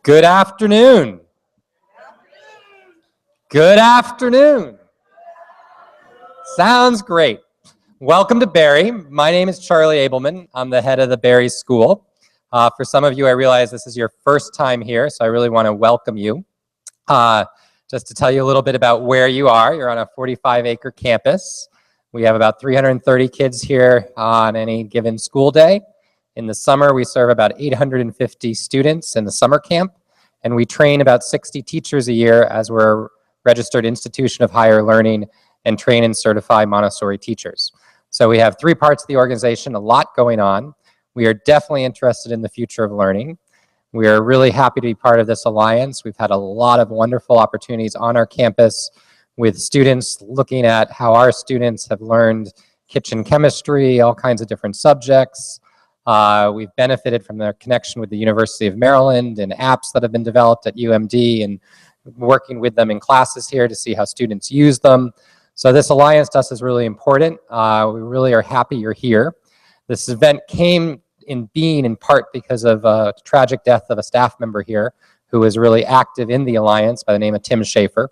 Good afternoon. Good afternoon. Sounds great. Welcome to Barry. My name is Charlie Abelman. I'm the head of the Barry School. For some of you, I realize this is your first time here, so I really want to welcome you. Just to tell you a little bit about where you are, you're on a 45-acre campus. We have about 330 kids here on any given school day. In the summer, we serve about 850 students in the summer camp, and we train about 60 teachers a year as we're a registered institution of higher learning and train and certify Montessori teachers. So we have three parts of the organization, a lot going on. We are definitely interested in the future of learning. We are really happy to be part of this alliance. We've had a lot of wonderful opportunities on our campus with students looking at how our students have learned kitchen chemistry, all kinds of different subjects. We've benefited from their connection with the University of Maryland and apps that have been developed at UMD and working with them in classes here to see how students use them. So this alliance to us is really important. We really are happy you're here. This event came in being in part because of a tragic death of a staff member here who was really active in the alliance by the name of Tim Schaefer.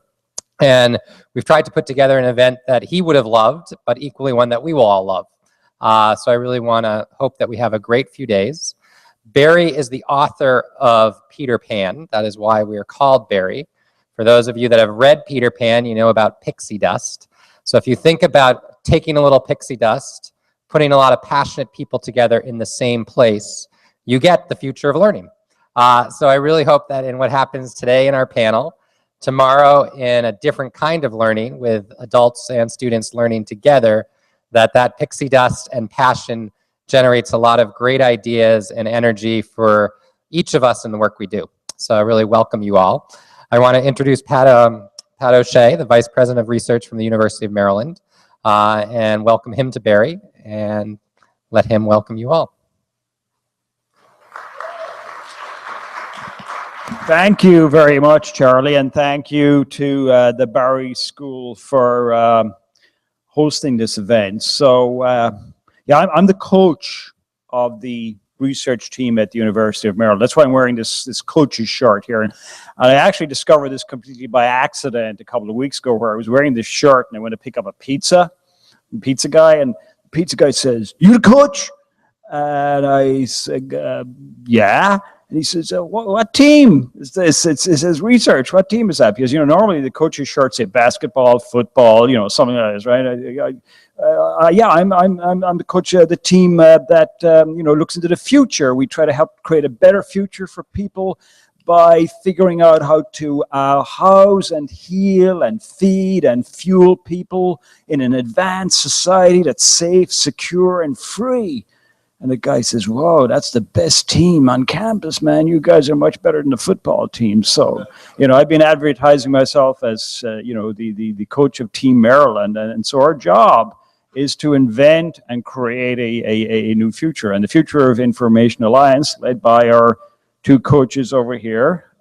And we've tried to put together an event that he would have loved, but equally one that we will all love. So I really want to hope that we have a great few days. Barry is the author of Peter Pan. That is why we are called Barry. For those of you that have read Peter Pan, you know about pixie dust. So if you think about taking a little pixie dust, putting a lot of passionate people together in the same place, you get the future of learning. So I really hope that in what happens today in our panel, tomorrow in a different kind of learning with adults and students learning together, that pixie dust and passion generates a lot of great ideas and energy for each of us in the work we do. So I really welcome you all. I want to introduce Pat O'Shea, the Vice President of Research from the University of Maryland, and welcome him to Barry and let him welcome you all. Thank you very much, Charlie, and thank you to the Barry School for hosting this event. So yeah, I'm the coach of the research team at the University of Maryland. That's why I'm wearing this coach's shirt here. And I actually discovered this completely by accident a couple of weeks ago where I was wearing this shirt and I went to pick up a pizza guy, and the pizza guy says, "You the coach?" And I said, yeah. And he says, what team is this? It says research. What team is that? Because, you know, normally the coach's shirts say basketball, football, you know, something like this, right? Yeah, I'm the coach of the team that, you know, looks into the future. We try to help create a better future for people by figuring out how to house and heal and feed and fuel people in an advanced society that's safe, secure, and free. And the guy says, "Whoa, that's the best team on campus, man. You guys are much better than the football team." So, you know, I've been advertising myself as, you know, the coach of Team Maryland. And so our job is to invent and create a new future. And the Future of Information Alliance, led by our two coaches over here,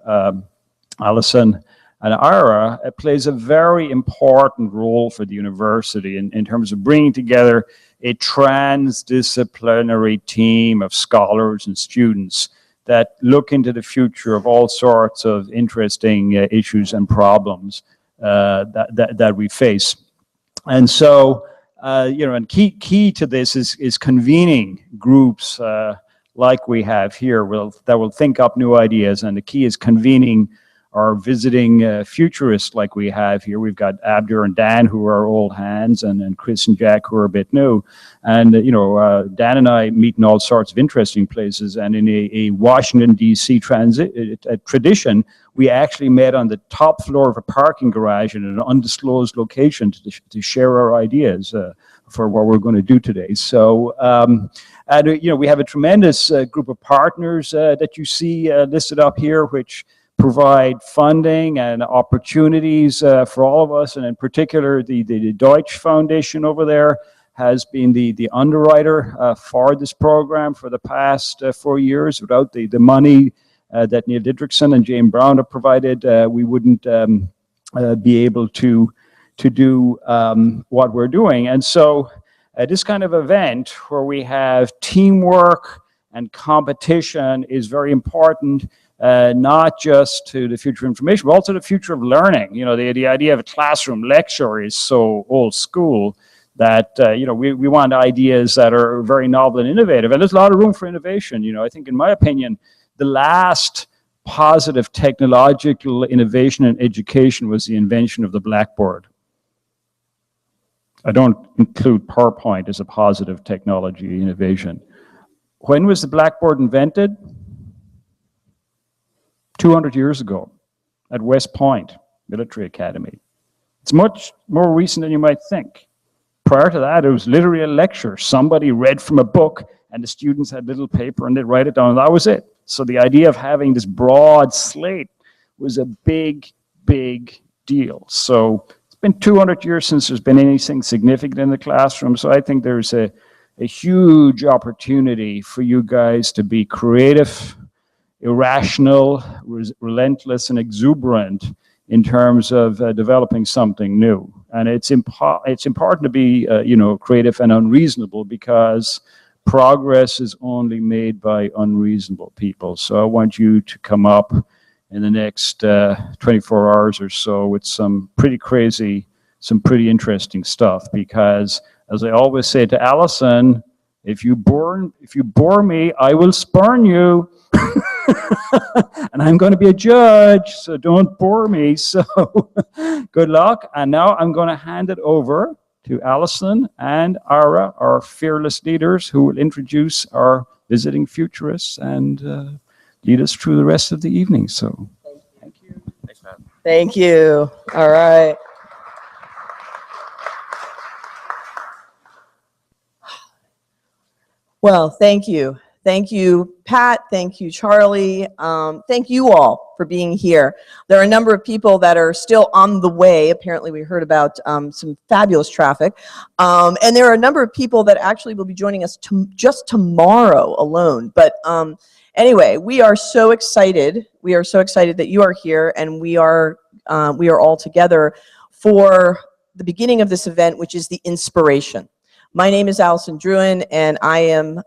Alison and Ira, plays a very important role for the university in terms of bringing together a transdisciplinary team of scholars and students that look into the future of all sorts of interesting issues and problems that we face. And so, you know, and key to this is convening groups like we have here that will think up new ideas. And the key is convening or visiting futurists like we have here. We've got Abdur and Dan, who are old hands, and Chris and Jack, who are a bit new. And, you know, Dan and I meet in all sorts of interesting places. And in a Washington, D.C. tradition, we actually met on the top floor of a parking garage in an undisclosed location to share our ideas for what we're going to do today. So, and, you know, we have a tremendous group of partners that you see listed up here, which provide funding and opportunities for all of us, and in particular, the Deutsch Foundation over there has been the underwriter for this program for the past 4 years. Without the money that Neil Didrikson and Jane Brown have provided, we wouldn't be able to do what we're doing. And so this kind of event where we have teamwork and competition is very important not just to the future of information, but also the future of learning. You know, the idea of a classroom lecture is so old school that, you know, we want ideas that are very novel and innovative. And there's a lot of room for innovation. You know, I think, in my opinion, the last positive technological innovation in education was the invention of the blackboard. I don't include PowerPoint as a positive technology innovation. When was the blackboard invented? 200 years ago at West Point Military Academy. It's much more recent than you might think. Prior to that, it was literally a lecture. Somebody read from a book and the students had little paper and they'd write it down, and that was it. So the idea of having this broad slate was a big, big deal. So it's been 200 years since there's been anything significant in the classroom. So I think there's a huge opportunity for you guys to be creative, irrational, relentless, and exuberant in terms of developing something new. And it's important to be, you know, creative and unreasonable, because progress is only made by unreasonable people. So I want you to come up in the next 24 hours or so with some pretty crazy, some pretty interesting stuff. Because, as I always say to Allison, if you bore me, I will spurn you. And I'm going to be a judge, so don't bore me. So good luck. And now I'm going to hand it over to Allison and Ira, our fearless leaders, who will introduce our visiting futurists and lead us through the rest of the evening. So thank you. Thanks, Matt. Thank you. All right. Well, thank you. Thank you, Pat. Thank you, Charlie. Thank you all for being here. There are a number of people that are still on the way. Apparently, we heard about some fabulous traffic. And there are a number of people that actually will be joining us just tomorrow alone. But anyway, we are so excited. We are so excited that you are here, and we are all together for the beginning of this event, which is the inspiration. My name is Allison Druin, and I am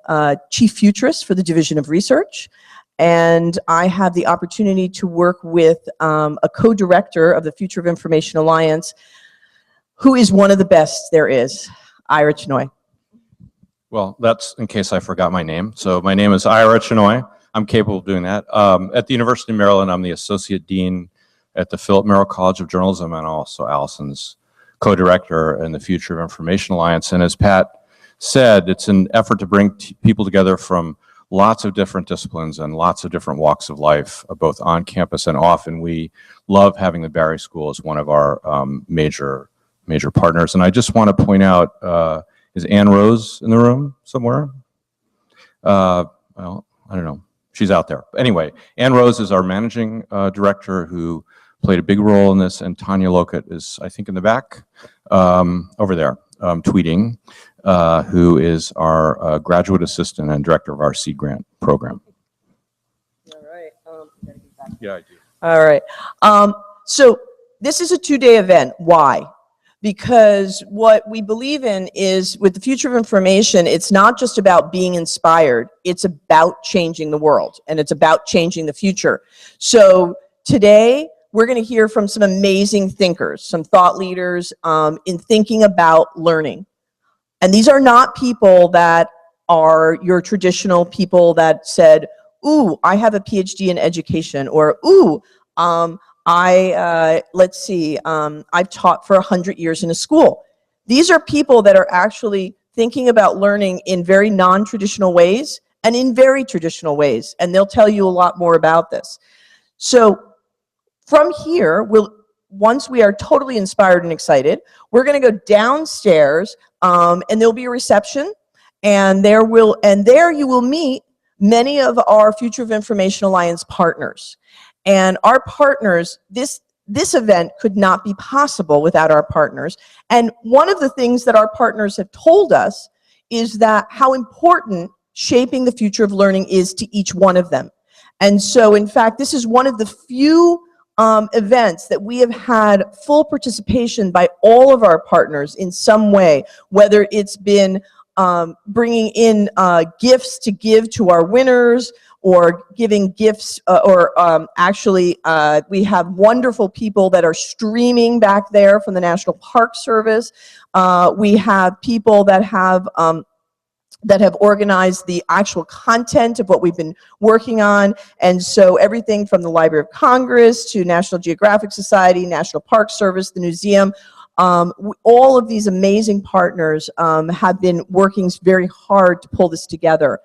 Chief Futurist for the Division of Research. And I have the opportunity to work with a co-director of the Future of Information Alliance, who is one of the best there is, Ira Chenoy. Well, that's in case I forgot my name. So my name is Ira Chenoy. I'm capable of doing that. At the University of Maryland, I'm the Associate Dean at the Philip Merrill College of Journalism, and also Allison's co-director in the Future of Information Alliance. And as Pat said, it's an effort to bring people together from lots of different disciplines and lots of different walks of life, both on campus and off. And we love having the Barry School as one of our major partners. And I just want to point out, is Ann Rose in the room somewhere? Well, I don't know. She's out there. Anyway, Ann Rose is our managing director, who played a big role in this, and Tanya Lokut is, I think, in the back, over there, tweeting, who is our graduate assistant and director of our Seed Grant program. All right. Yeah, I do. All right. So this is a two-day event. Why? Because what we believe in is, with the Future of Information, it's not just about being inspired. It's about changing the world, and it's about changing the future. So today, we're going to hear from some amazing thinkers, some thought leaders in thinking about learning. And these are not people that are your traditional people that said, ooh, I have a PhD in education, or ooh, let's see, I've taught for 100 years in a school. These are people that are actually thinking about learning in very non-traditional ways and in very traditional ways. And they'll tell you a lot more about this. So from here, once we are totally inspired and excited, we're going to go downstairs, and there'll be a reception, and there you will meet many of our Future of Information Alliance partners. And our partners, this event could not be possible without our partners. And one of the things that our partners have told us is that how important shaping the future of learning is to each one of them. And so, in fact, this is one of the few events that we have had full participation by all of our partners in some way, whether it's been bringing in gifts to give to our winners, or giving gifts, we have wonderful people that are streaming back there from the National Park Service. We have people that have organized the actual content of what we've been working on. And so everything from the Library of Congress to National Geographic Society, National Park Service, the museum, all of these amazing partners have been working very hard to pull this together.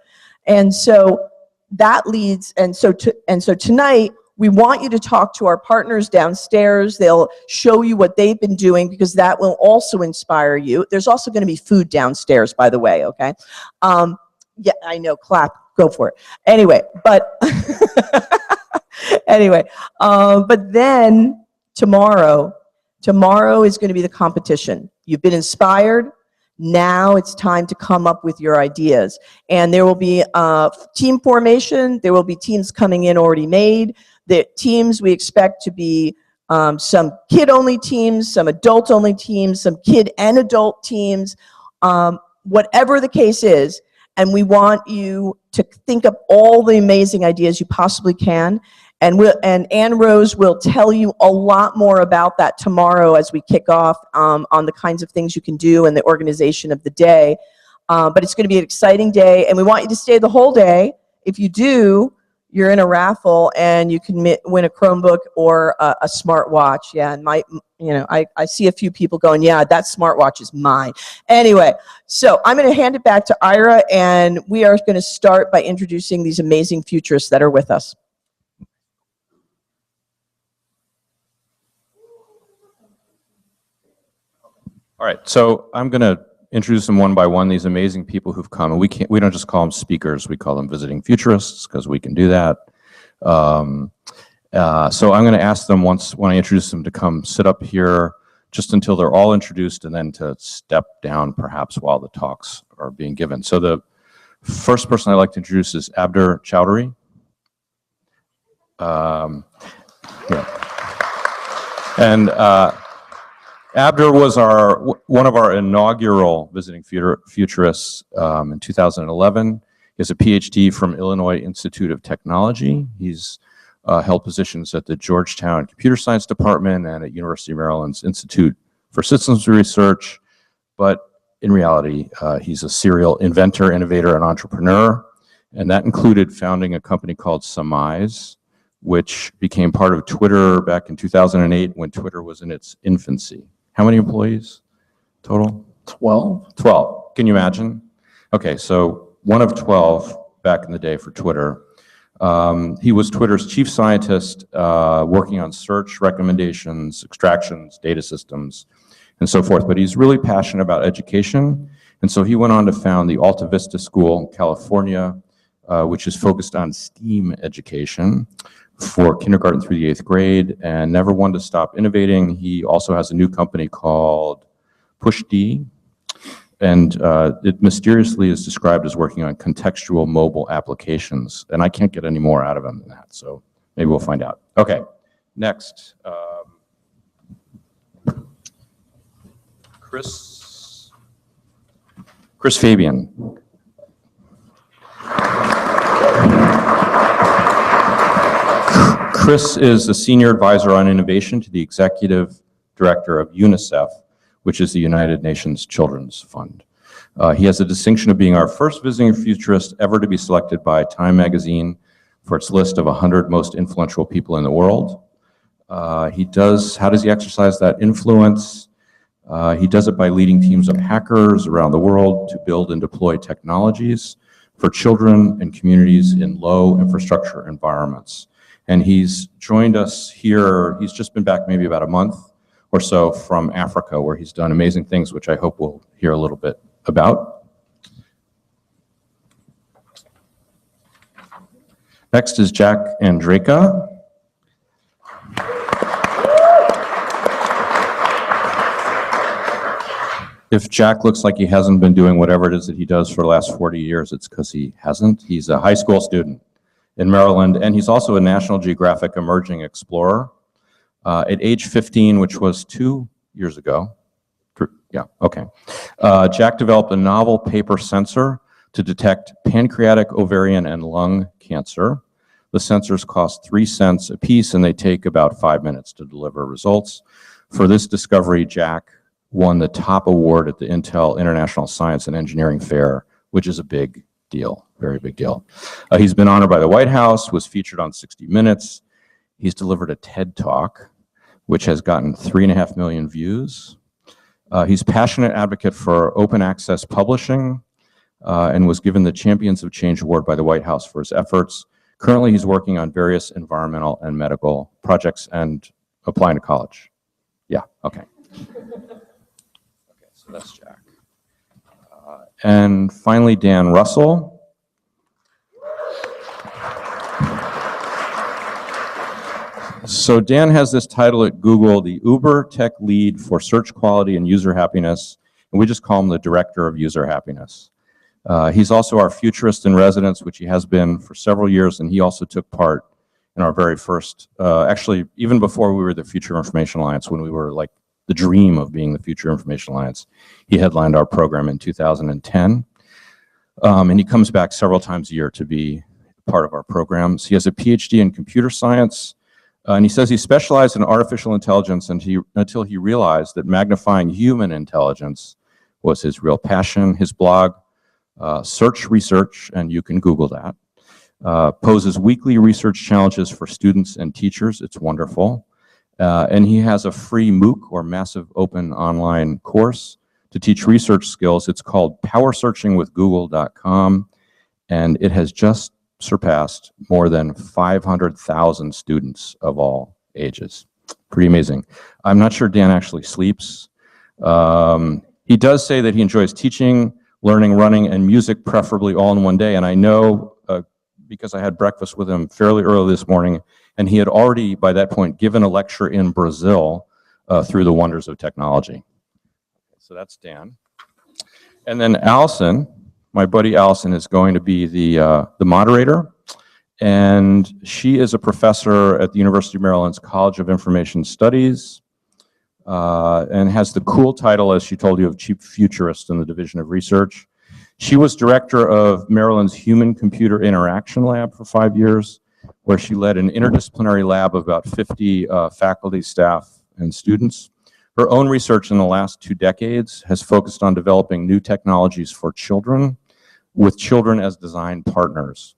And so that leads, and so tonight, we want you to talk to our partners downstairs. They'll show you what they've been doing, because that will also inspire you. There's also going to be food downstairs, by the way, okay? Yeah, I know, clap, go for it. Anyway, but but then tomorrow is going to be the competition. You've been inspired. Now it's time to come up with your ideas. And there will be team formation. There will be teams coming in already made. The teams we expect to be some kid-only teams, some adult-only teams, some kid and adult teams, whatever the case is. And we want you to think of all the amazing ideas you possibly can. And Ann Rose will tell you a lot more about that tomorrow as we kick off on the kinds of things you can do and the organization of the day. But it's going to be an exciting day, and we want you to stay the whole day. If you do, you're in a raffle, and you can win a Chromebook or a smartwatch. Yeah, and I see a few people going, yeah, that smartwatch is mine. Anyway, so I'm going to hand it back to Ira, and we are going to start by introducing these amazing futurists that are with us. All right, so I'm going to introduce them one by one, these amazing people who've come. And we don't just call them speakers, we call them visiting futurists, because we can do that. So I'm going to ask them when I introduce them to come sit up here just until they're all introduced, and then to step down perhaps while the talks are being given. So the first person I'd like to introduce is Abdur Chowdhury. And Abdur was one of our inaugural visiting futurists in 2011. He has a PhD from Illinois Institute of Technology. He's held positions at the Georgetown Computer Science Department and at University of Maryland's Institute for Systems Research. But in reality, he's a serial inventor, innovator, and entrepreneur. And that included founding a company called Surmise, which became part of Twitter back in 2008 when Twitter was in its infancy. How many employees total? 12. 12. Can you imagine? Okay, so one of 12 back in the day for Twitter. He was Twitter's chief scientist, working on search recommendations, extractions, data systems, and so forth. But he's really passionate about education. And so he went on to found the Alta Vista School in California, which is focused on STEAM education for kindergarten through the 8th grade, and never wanted to stop innovating. He also has a new company called PushD, and it mysteriously is described as working on contextual mobile applications, and I can't get any more out of him than that, so maybe we'll find out. Okay, next. Chris Fabian. Chris is the Senior Advisor on Innovation to the Executive Director of UNICEF, which is the United Nations Children's Fund. He has the distinction of being our first visiting futurist ever to be selected by Time magazine for its list of 100 most influential people in the world. How does he exercise that influence? He does it by leading teams of hackers around the world to build and deploy technologies for children and communities in low infrastructure environments. And he's joined us here, he's just been back maybe about a month or so from Africa, where he's done amazing things, which I hope we'll hear a little bit about. Next is Jack Andraka. If Jack looks like he hasn't been doing whatever it is that he does for the last 40 years, it's because he hasn't. He's a high school student in Maryland, and he's also a National Geographic Emerging Explorer. At age 15, which was 2 years ago, Yeah, okay. Jack developed a novel paper sensor to detect pancreatic, ovarian, and lung cancer. The sensors cost 3 cents a piece, and they take about 5 minutes to deliver results. For this discovery, Jack won the top award at the Intel International Science and Engineering Fair, which is a big deal, very big deal. He's been honored by the White House, was featured on 60 Minutes. He's delivered a TED Talk, which has gotten 3.5 million views. He's a passionate advocate for open access publishing and was given the Champions of Change Award by the White House for his efforts. Currently, he's working on various environmental and medical projects and applying to college. Yeah, okay. Okay, so that's Jack. And finally, Dan Russell. So Dan has this title at Google, the Uber Tech Lead for Search Quality and User Happiness, and we just call him the Director of User Happiness. He's also our futurist in residence, which he has been for several years, and he also took part in our very first, actually, even before we were the Future Information Alliance, when we were like the dream of being the Future Information Alliance, he headlined our program in 2010. And he comes back several times a year to be part of our programs. He has a PhD in computer science, and he says he specialized in artificial intelligence until he realized that magnifying human intelligence was his real passion. His blog, Search Research, and you can Google that, poses weekly research challenges for students and teachers. It's wonderful. And he has a free MOOC, or massive open online course, to teach research skills. It's called powersearchingwithgoogle.com, and it has just surpassed more than 500,000 students of all ages. Pretty amazing. I'm not sure Dan actually sleeps. He does say that he enjoys teaching, learning, running, and music, preferably all in one day. And I know, because I had breakfast with him fairly early this morning, and he had already, by that point, given a lecture in Brazil through the wonders of technology. So that's Dan. And then Allison, my buddy Allison, is going to be the moderator. And she is a professor at the University of Maryland's College of Information Studies, and has the cool title, as she told you, of Chief Futurist in the Division of Research. She was director of Maryland's Human-Computer Interaction Lab for 5 years, where she led an interdisciplinary lab of about 50 faculty, staff, and students. Her own research in the last 2 decades has focused on developing new technologies for children, with children as design partners.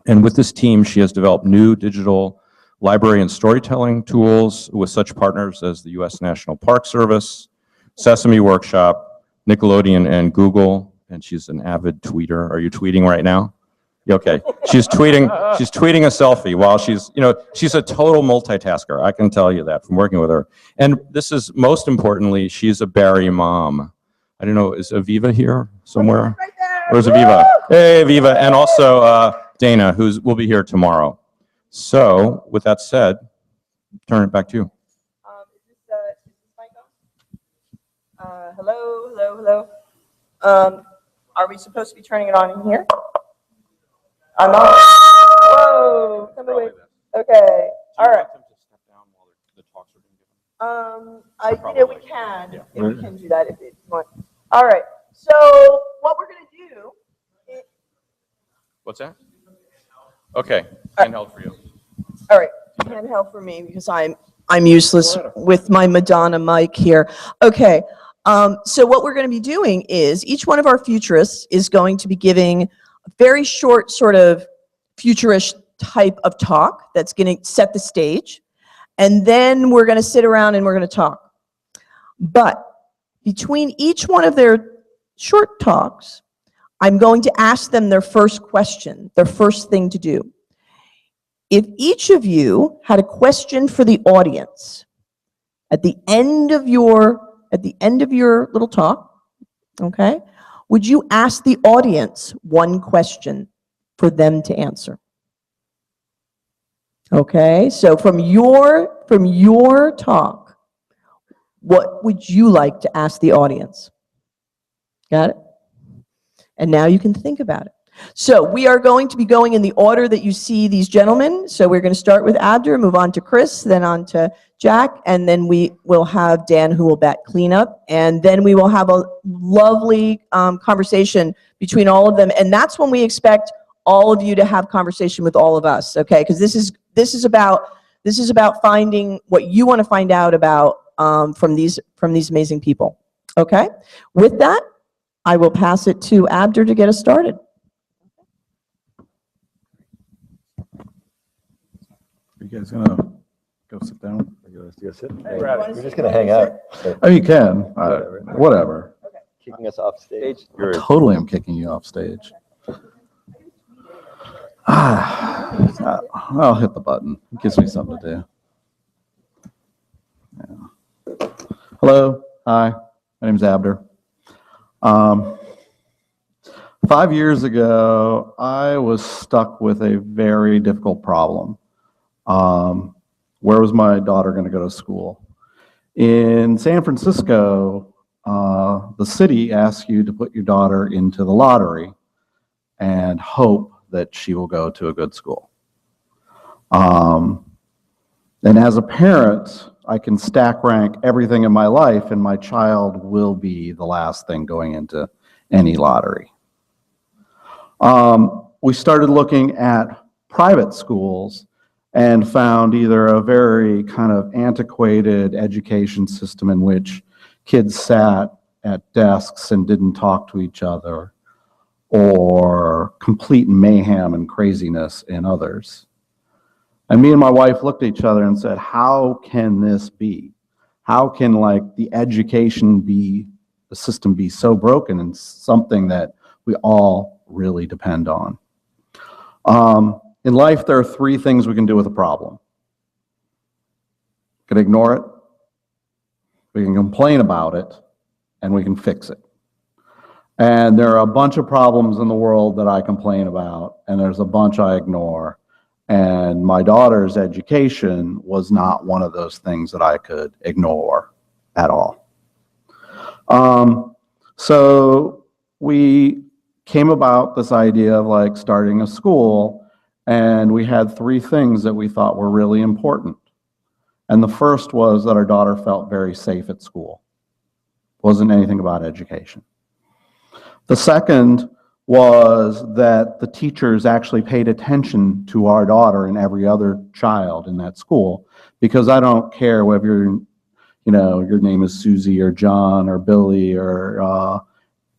And with this team, she has developed new digital library and storytelling tools with such partners as the U.S. National Park Service, Sesame Workshop, Nickelodeon, and Google. And she's an avid tweeter. Are you tweeting right now? Okay. She's tweeting a selfie while she's a total multitasker. I can tell you that from working with her. And this is, most importantly, she's a Barry mom. I don't know, is Aviva here somewhere? Right there. Where's Aviva? Hey, Aviva. And also Dana, will be here tomorrow. So with that said, turn it back to you. Is this mic on? Hello. Are we supposed to be turning it on in here? I'm on. Whoa. Come away. Okay. All right. We can. Yeah. We can do that if you want. All right. So what we're going to do is, What's that? Okay, handheld for you. all right, handheld for me because I'm useless with my Madonna mic here. Okay. So what we're going to be doing is each one of our futurists is going to be giving a very short sort of futurist type of talk that's going to set the stage. And then we're going to sit around and we're going to talk. But between each one of their short talks, I'm going to ask them their first question, their first thing to do. If each of you had a question for the audience at the end of your little talk, okay, would you ask the audience one question for them to answer? Okay, so from your talk, what would you like to ask the audience? Got it? And now you can think about it. So we are going to be going in the order that you see these gentlemen. So we're going to start with Abdur, move on to Chris, then on to Jack, and then we will have Dan who will bat cleanup. And then we will have a lovely conversation between all of them. And that's when we expect all of you to have conversation with all of us, okay? Because this is about finding what you want to find out about from these amazing people, okay? With that, I will pass it to Abdur to get us started. Are you guys gonna go sit down? You guys go sit? We're We're just gonna hang out. Oh, you can. Whatever. Kicking us off stage. Totally, I'm kicking you off stage. I'll hit the button. It gives me something to do. Yeah. Hello. Hi. My name's Abdur. 5 years ago, I was stuck with a very difficult problem. Where was my daughter going to go to school? In San Francisco, the city asks you to put your daughter into the lottery and hope that she will go to a good school. And as a parent, I can stack rank everything in my life, and my child will be the last thing going into any lottery. We started looking at private schools and found either a very kind of antiquated education system in which kids sat at desks and didn't talk to each other, or complete mayhem and craziness in others. And me and my wife looked at each other and said, how can this be? How can the education the system be so broken and something that we all really depend on? In life, there are three things we can do with a problem. We can ignore it, we can complain about it, and we can fix it. And there are a bunch of problems in the world that I complain about, and there's a bunch I ignore. And my daughter's education was not one of those things that I could ignore at all. So we came about this idea of starting a school, and we had three things that we thought were really important. And the first was that our daughter felt very safe at school. Wasn't anything about education. The second was that the teachers actually paid attention to our daughter and every other child in that school, because I don't care whether your name is Susie or John or Billy or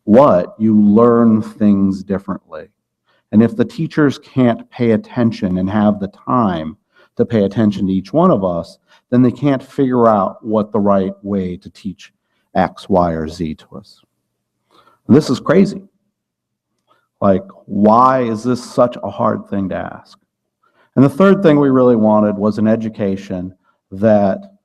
what, you learn things differently. And if the teachers can't pay attention and have the time to pay attention to each one of us, then they can't figure out what the right way to teach X, Y, or Z to us. And this is crazy. Why is this such a hard thing to ask? And the third thing we really wanted was an education that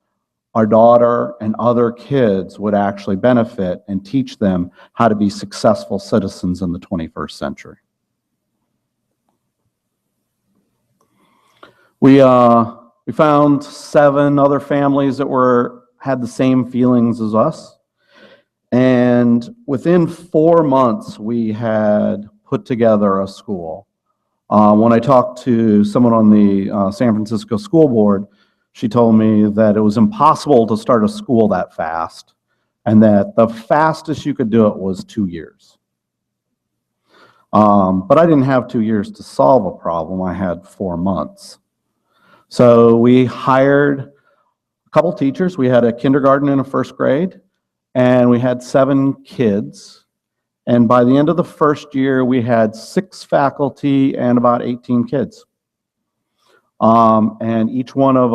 our daughter and other kids would actually benefit and teach them how to be successful citizens in the 21st century. We found 7 other families that had the same feelings as us. And within 4 months, we had put together a school. When I talked to someone on the San Francisco School Board, she told me that it was impossible to start a school that fast, and that the fastest you could do it was 2 years. But I didn't have 2 years to solve a problem. I had 4 months. So we hired a couple teachers. We had a kindergarten and a first grade, and we had 7 kids. And by the end of the first year, we had 6 faculty and about 18 kids. And each one of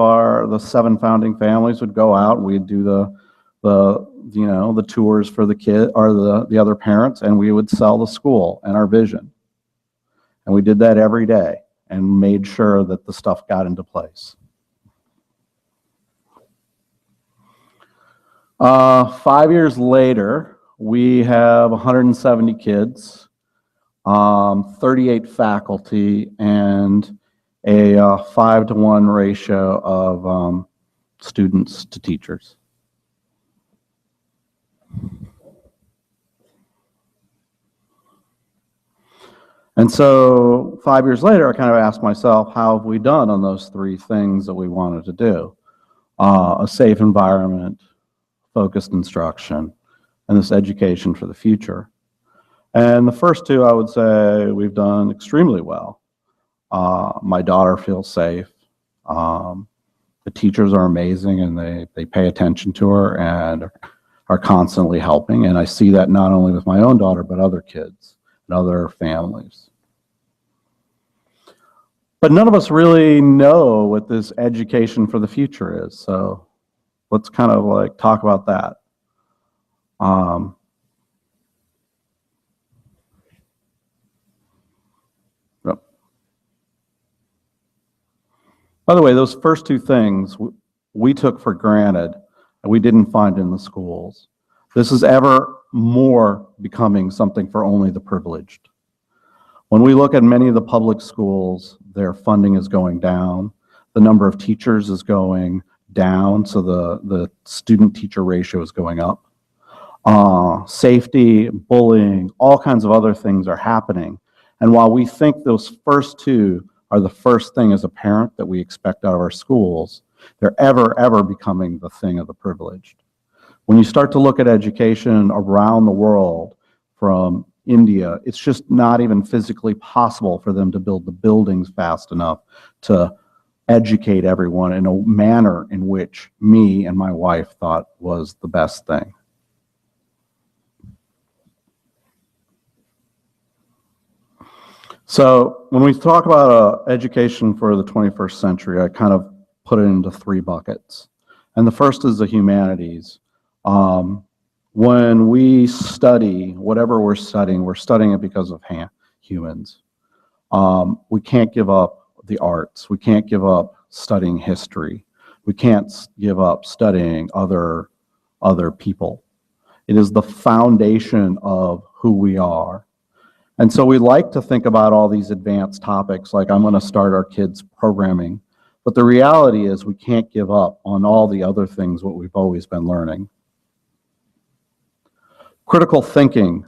the 7 founding families would go out. We'd do the tours for the kid or the other parents, and we would sell the school and our vision. And we did that every day and made sure that the stuff got into place. 5 years later, we have 170 kids, 38 faculty, and a 5-to-1 ratio of students to teachers. And so 5 years later, I kind of asked myself, how have we done on those three things that we wanted to do? A safe environment, focused instruction, and this education for the future. And the first two, I would say we've done extremely well. My daughter feels safe. The teachers are amazing, and they pay attention to her and are constantly helping. And I see that not only with my own daughter, but other kids and other families. But none of us really know what this education for the future is. So let's kind of like talk about that. By the way, those first two things we took for granted and we didn't find in the schools. This is ever more becoming something for only the privileged. When we look at many of the public schools, their funding is going down. The number of teachers is going down, so the student-teacher ratio is going up. Safety, bullying, all kinds of other things are happening. And while we think those first two are the first thing as a parent that we expect out of our schools, they're ever becoming the thing of the privileged. When you start to look at education around the world, from India, it's just not even physically possible for them to build the buildings fast enough to educate everyone in a manner in which me and my wife thought was the best thing. So when we talk about education for the 21st century, I kind of put it into three buckets. And the first is the humanities. When we study whatever we're studying it because of humans. We can't give up the arts. We can't give up studying history. We can't give up studying other people. It is the foundation of who we are. And so we like to think about all these advanced topics, like I'm going to start our kids programming. But the reality is we can't give up on all the other things what we've always been learning. Critical thinking.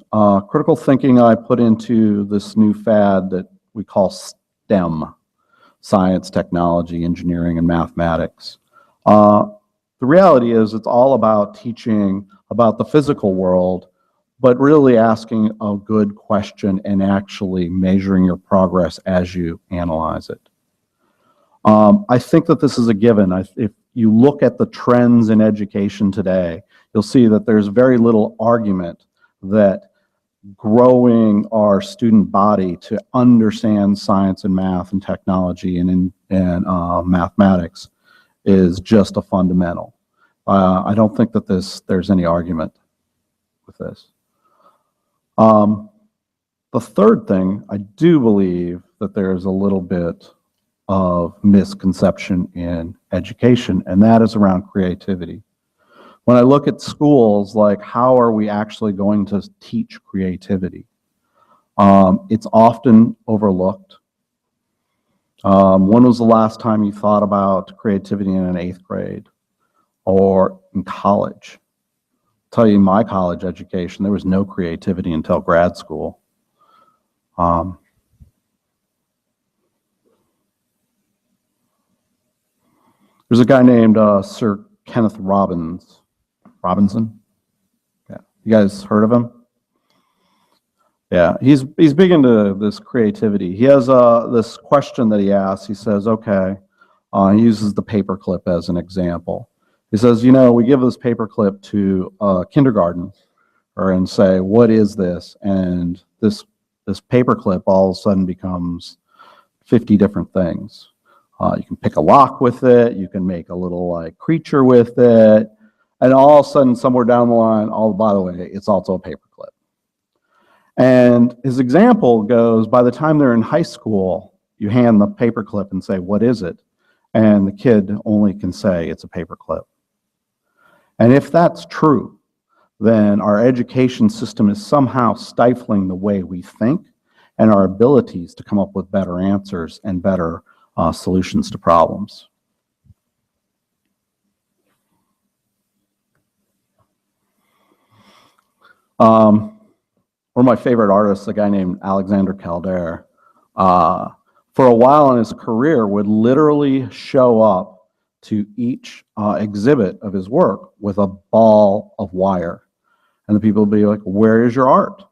Critical thinking I put into this new fad that we call STEM, science, technology, engineering, and mathematics. The reality is it's all about teaching about the physical world, but really asking a good question and actually measuring your progress as you analyze it. I think that this is a given. If you look at the trends in education today, you'll see that there's very little argument that growing our student body to understand science and math and technology and mathematics is just a fundamental. I don't think that there's any argument with this. The third thing, I do believe that there's a little bit of misconception in education, and that is around creativity. When I look at schools, like how are we actually going to teach creativity? It's often overlooked. When was the last time you thought about creativity in an 8th grade or in college? I'll tell you, my college education, there was no creativity until grad school. There's a guy named Sir Kenneth Robinson. Yeah, you guys heard of him? Yeah, he's big into this creativity. He has this question that he asks. He says, okay, he uses the paperclip as an example. He says, you know, we give this paperclip to kindergarten and say, what is this? And this paperclip all of a sudden becomes 50 different things. You can pick a lock with it. You can make a little like creature with it. And all of a sudden, somewhere down the line, oh, by the way, it's also a paperclip. And his example goes, by the time they're in high school, you hand the paperclip and say, what is it? And the kid only can say it's a paperclip. And if that's true, then our education system is somehow stifling the way we think and our abilities to come up with better answers and better solutions to problems. one of my favorite artists, a guy named Alexander Calder, for a while in his career would literally show up to each exhibit of his work with a ball of wire. And the people would be like, where is your art?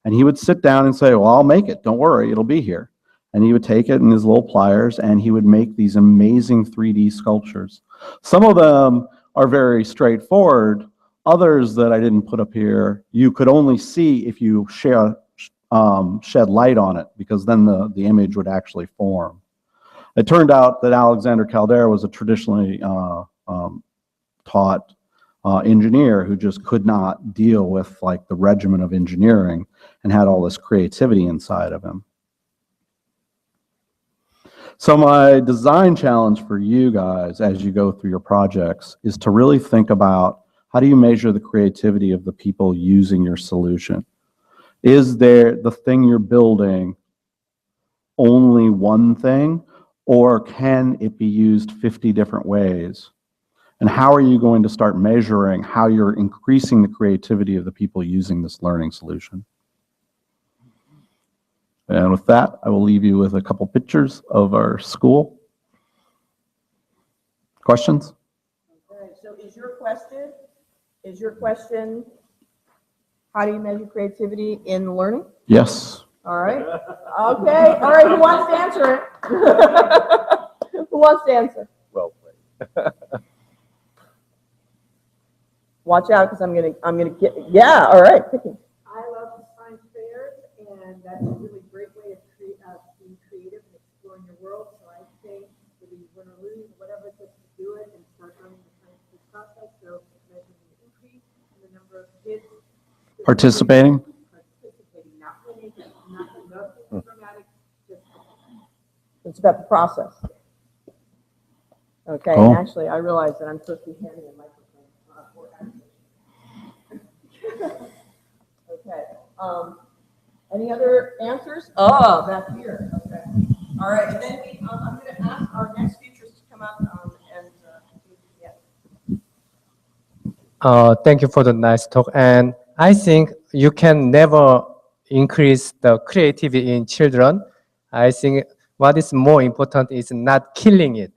And he would sit down and say, well, I'll make it. Don't worry, it'll be here. And he would take it in his little pliers and he would make these amazing 3D sculptures. Some of them are very straightforward. Others that I didn't put up here, you could only see if you shed light on it, because then the image would actually form. It turned out that Alexander Calder was a traditionally taught engineer who just could not deal with like the regimen of engineering and had all this creativity inside of him. So my design challenge for you guys as you go through your projects is to really think about, how do you measure the creativity of the people using your solution? Is there the thing you're building only one thing, or can it be used 50 different ways? And how are you going to start measuring how you're increasing the creativity of the people using this learning solution? And with that, I will leave you with a couple pictures of our school. Questions? Okay, so is your question, how do you measure creativity in learning? Yes. All right. Okay. All right. Who wants to answer it? Who wants to answer? Well played. Watch out, because I'm gonna get. Yeah. All right. Picking. I love science fairs, and that's a really great way of being creative and exploring your world. So I think that we want to lose whatever it takes to do it and start learning the scientific process. So measuring the increase in the number of kids Participating? Not winning, nothing dramatic, just It's about the process. Okay. Cool. And actually, I realize that I'm supposed to be handing a microphone for action. Okay. Any other answers? Oh, back here. Okay. All right. And then I'm going to ask our next futurists to come up and yeah. Thank you for the nice talk. And I think you can never increase the creativity in children. I think what is more important is not killing it.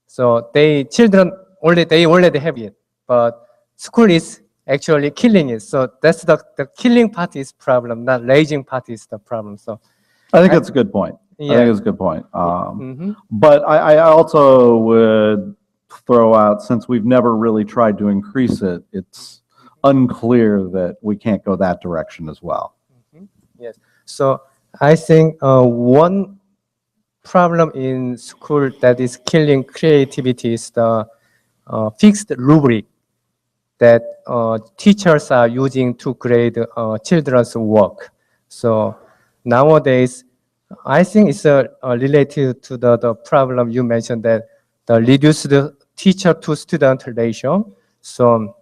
So children already have it, but school is actually killing it. So that's the killing part is problem, not raising part is the problem. So I think that's a good point. Yeah. I think it's a good point. Mhm. But I also would throw out, since we've never really tried to increase it, it's unclear that we can't go that direction as well. Yes. So I think one problem in school that is killing creativity is the fixed rubric that teachers are using to grade children's work. So nowadays, I think it's related to the problem you mentioned, that the reduced teacher to student ratio. So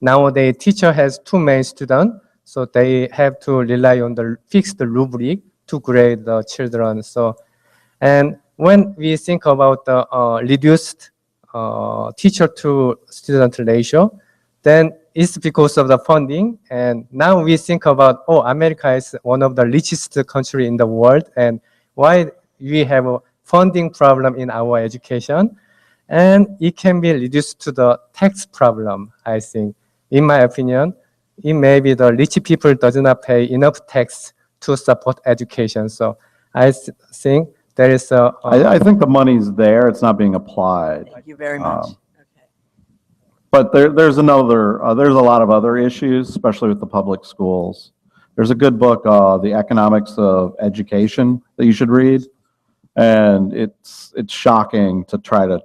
nowadays, teacher has too many students, so they have to rely on the fixed rubric to grade the children. So, and when we think about the reduced teacher to student ratio, then it's because of the funding. And now we think about, oh, America is one of the richest country in the world, and why we have a funding problem in our education. And it can be reduced to the tax problem, I think. In my opinion, it may be the rich people does not pay enough tax to support education. So I think there is a... I think the money's there, it's not being applied. Thank you very much. Okay. But there's a lot of other issues, especially with the public schools. There's a good book, The Economics of Education, that you should read. And it's shocking to try to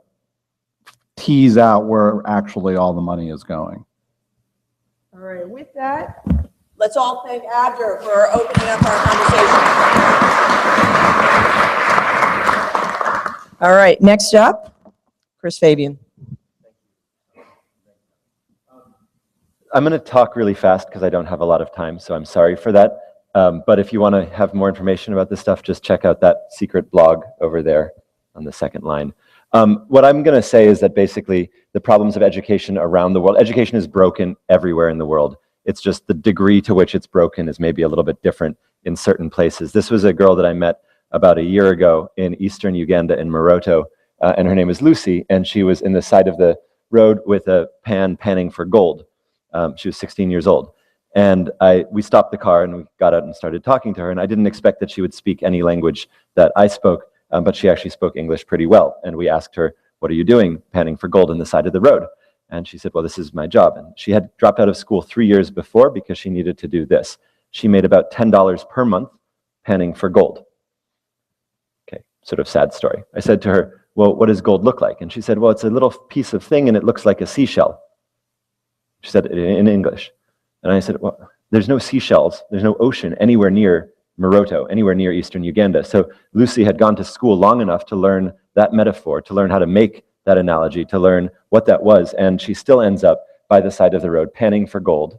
tease out where actually all the money is going. All right. With that, let's all thank Abdur for opening up our conversation. All right. Next up, Chris Fabian. I'm going to talk really fast because I don't have a lot of time, so I'm sorry for that. But if you want to have more information about this stuff, just check out that secret blog over there on the second line. What I'm going to say is that basically the problems of education around the world, education is broken everywhere in the world. It's just the degree to which it's broken is maybe a little bit different in certain places. This was a girl that I met about a year ago in eastern Uganda in Moroto, and her name is Lucy, and she was in the side of the road with a panning for gold. She was 16 years old. And we stopped the car and we got out and started talking to her, and I didn't expect that she would speak any language that I spoke, but she actually spoke English pretty well. And we asked her, "What are you doing panning for gold on the side of the road?" And she said, "Well, this is my job." And she had dropped out of school 3 years before because she needed to do this. She made about $10 per month panning for gold. Okay, sort of sad story. I said to her, "Well, what does gold look like?" And she said, "Well, it's a little piece of thing and it looks like a seashell." She said it in English. And I said, "Well, there's no seashells, there's no ocean anywhere near Moroto, anywhere near eastern Uganda." So Lucy had gone to school long enough to learn that metaphor, to learn how to make that analogy, to learn what that was, and she still ends up by the side of the road panning for gold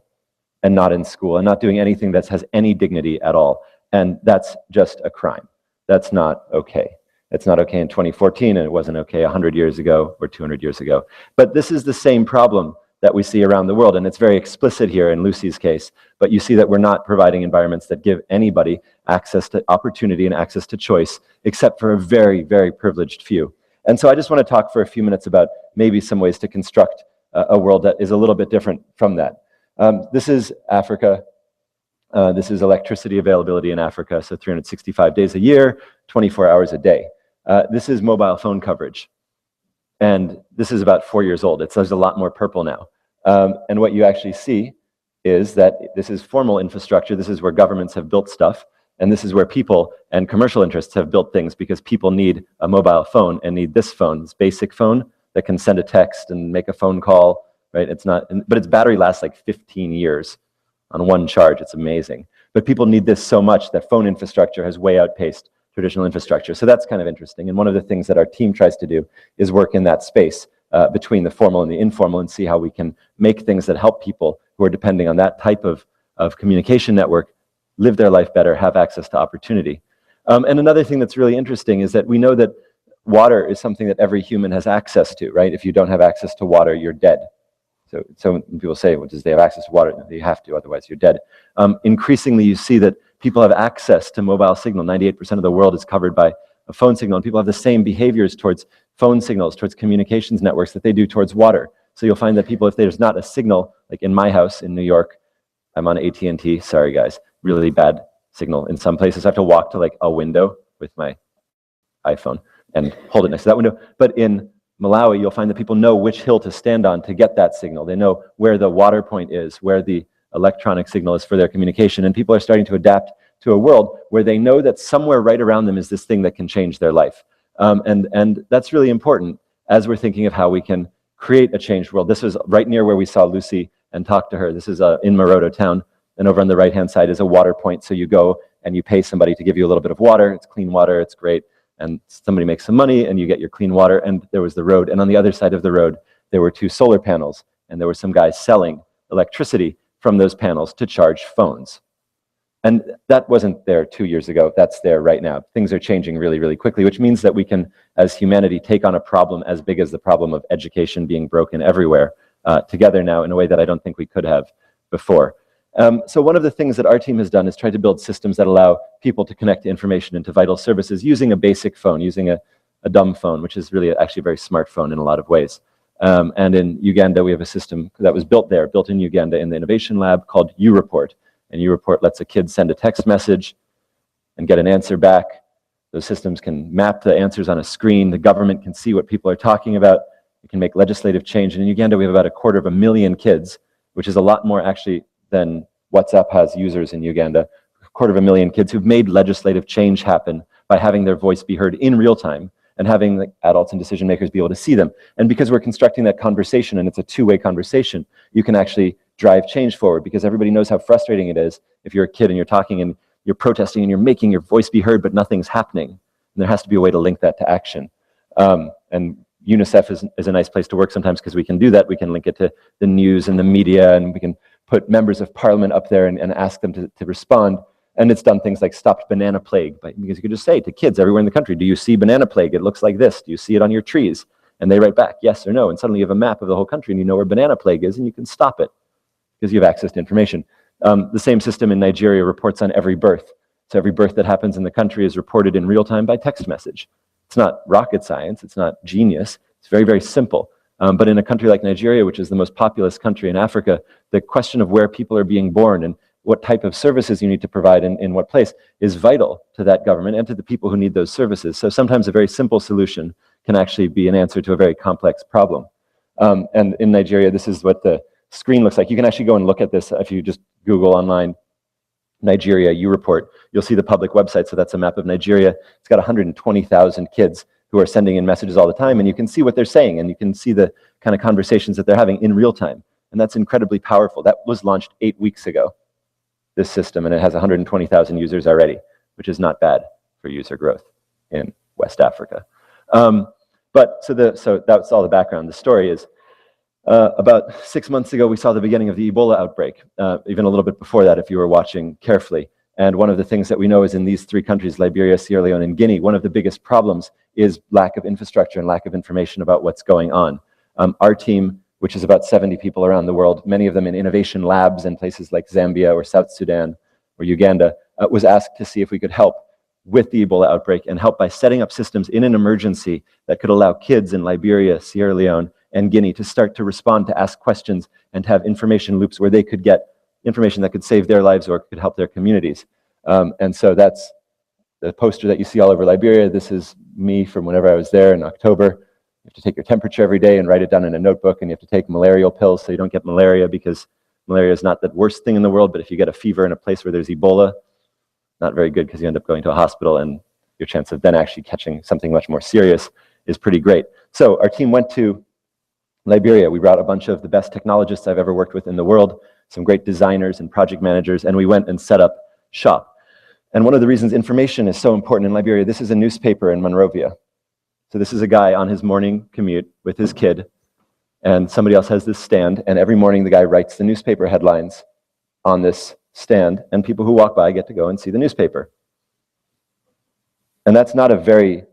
and not in school and not doing anything that has any dignity at all. And that's just a crime. That's not okay. It's not okay in 2014, and it wasn't okay 100 years ago or 200 years ago. But this is the same problem that we see around the world, and it's very explicit here in Lucy's case, but you see that we're not providing environments that give anybody access to opportunity and access to choice, except for a very, very privileged few. And so I just want to talk for a few minutes about maybe some ways to construct a world that is a little bit different from that. This is Africa. This is electricity availability in Africa, so 365 days a year, 24 hours a day. This is mobile phone coverage. And this is about 4 years old. There's a lot more purple now. And what you actually see is that this is formal infrastructure. This is where governments have built stuff. And this is where people and commercial interests have built things because people need a mobile phone and need this phone, this basic phone that can send a text and make a phone call, right? But its battery lasts like 15 years on one charge. It's amazing. But people need this so much that phone infrastructure has way outpaced traditional infrastructure. So that's kind of interesting. And one of the things that our team tries to do is work in that space between the formal and the informal and see how we can make things that help people who are depending on that type of communication network live their life better, have access to opportunity. And another thing that's really interesting is that we know that water is something that every human has access to, right? If you don't have access to water, you're dead. So when people say, well, does they have access to water? No, they have to, otherwise you're dead. Increasingly, you see that people have access to mobile signal. 98% of the world is covered by a phone signal, and people have the same behaviors towards phone signals, towards communications networks that they do towards water. So you'll find that people, if there's not a signal, like in my house in New York, I'm on AT&T, sorry guys, really bad signal in some places. I have to walk to like a window with my iPhone and hold it next to that window. But in Malawi, you'll find that people know which hill to stand on to get that signal. They know where the water point is, where the electronic signal is for their communication. And people are starting to adapt to a world where they know that somewhere right around them is this thing that can change their life. And that's really important as we're thinking of how we can create a changed world. This was right near where we saw Lucy and talked to her. This is in Moroto town. And over on the right-hand side is a water point. So you go and you pay somebody to give you a little bit of water. It's clean water. It's great. And somebody makes some money and you get your clean water. And there was the road. And on the other side of the road, there were 2 solar panels. And there were some guys selling electricity from those panels to charge phones. And that wasn't there 2 years ago. That's there right now. Things are changing really, really quickly, which means that we can, as humanity, take on a problem as big as the problem of education being broken everywhere together now in a way that I don't think we could have before. So one of the things that our team has done is try to build systems that allow people to connect information into vital services using a basic phone, using a dumb phone, which is really actually a very smart phone in a lot of ways. And in Uganda, we have a system that was built in Uganda in the innovation lab called U-Report. And U-Report lets a kid send a text message and get an answer back. Those systems can map the answers on a screen. The government can see what people are talking about. It can make legislative change. And in Uganda, we have about 250,000 kids, which is a lot more actually than WhatsApp has users in Uganda. 250,000 kids who've made legislative change happen by having their voice be heard in real time and having the adults and decision makers be able to see them. And because we're constructing that conversation and it's a two-way conversation, you can actually drive change forward because everybody knows how frustrating it is if you're a kid and you're talking and you're protesting and you're making your voice be heard, but nothing's happening. And there has to be a way to link that to action. And UNICEF is a nice place to work sometimes because we can do that. We can link it to the news and the media, and we can put members of parliament up there and ask them to respond. And it's done things like stopped banana plague, because you could just say to kids everywhere in the country, do you see banana plague? It looks like this. Do you see it on your trees? And they write back, yes or no. And suddenly you have a map of the whole country and you know where banana plague is and you can stop it. because you have access to information. The same system in Nigeria reports on every birth. So every birth that happens in the country is reported in real time by text message. It's not rocket science, it's not genius, it's very, very simple. But in a country like Nigeria, which is the most populous country in Africa, the question of where people are being born and what type of services you need to provide in what place is vital to that government and to the people who need those services. So sometimes a very simple solution can actually be an answer to a very complex problem. And in Nigeria, this is what the screen looks like. You can actually go and look at this if you just Google online Nigeria U-Report. You'll see the public website, so that's a map of Nigeria. It's got 120,000 kids who are sending in messages all the time, and you can see what they're saying, and you can see the kind of conversations that they're having in real time. And that's incredibly powerful. That was launched 8 weeks ago, this system, and it has 120,000 users already, which is not bad for user growth in West Africa. So that's all the background. The story is, about 6 months ago, we saw the beginning of the Ebola outbreak, even a little bit before that, if you were watching carefully. And one of the things that we know is in these three countries, Liberia, Sierra Leone, and Guinea, one of the biggest problems is lack of infrastructure and lack of information about what's going on. Our team, which is about 70 people around the world, many of them in innovation labs in places like Zambia or South Sudan or Uganda, was asked to see if we could help with the Ebola outbreak and help by setting up systems in an emergency that could allow kids in Liberia, Sierra Leone, and Guinea to start to respond, to ask questions, and to have information loops where they could get information that could save their lives or could help their communities. And so that's the poster that you see all over Liberia. This is me from whenever I was there in October. You have to take your temperature every day and write it down in a notebook, and you have to take malarial pills so you don't get malaria, because malaria is not the worst thing in the world, but if you get a fever in a place where there's Ebola, not very good, because you end up going to a hospital, and your chance of then actually catching something much more serious is pretty great. So our team went to Liberia. We brought a bunch of the best technologists I've ever worked with in the world, some great designers and project managers, and we went and set up shop. And one of the reasons information is so important in Liberia, this is a newspaper in Monrovia. So this is a guy on his morning commute with his kid, and somebody else has this stand, and every morning the guy writes the newspaper headlines on this stand, and people who walk by get to go and see the newspaper. And that's not a very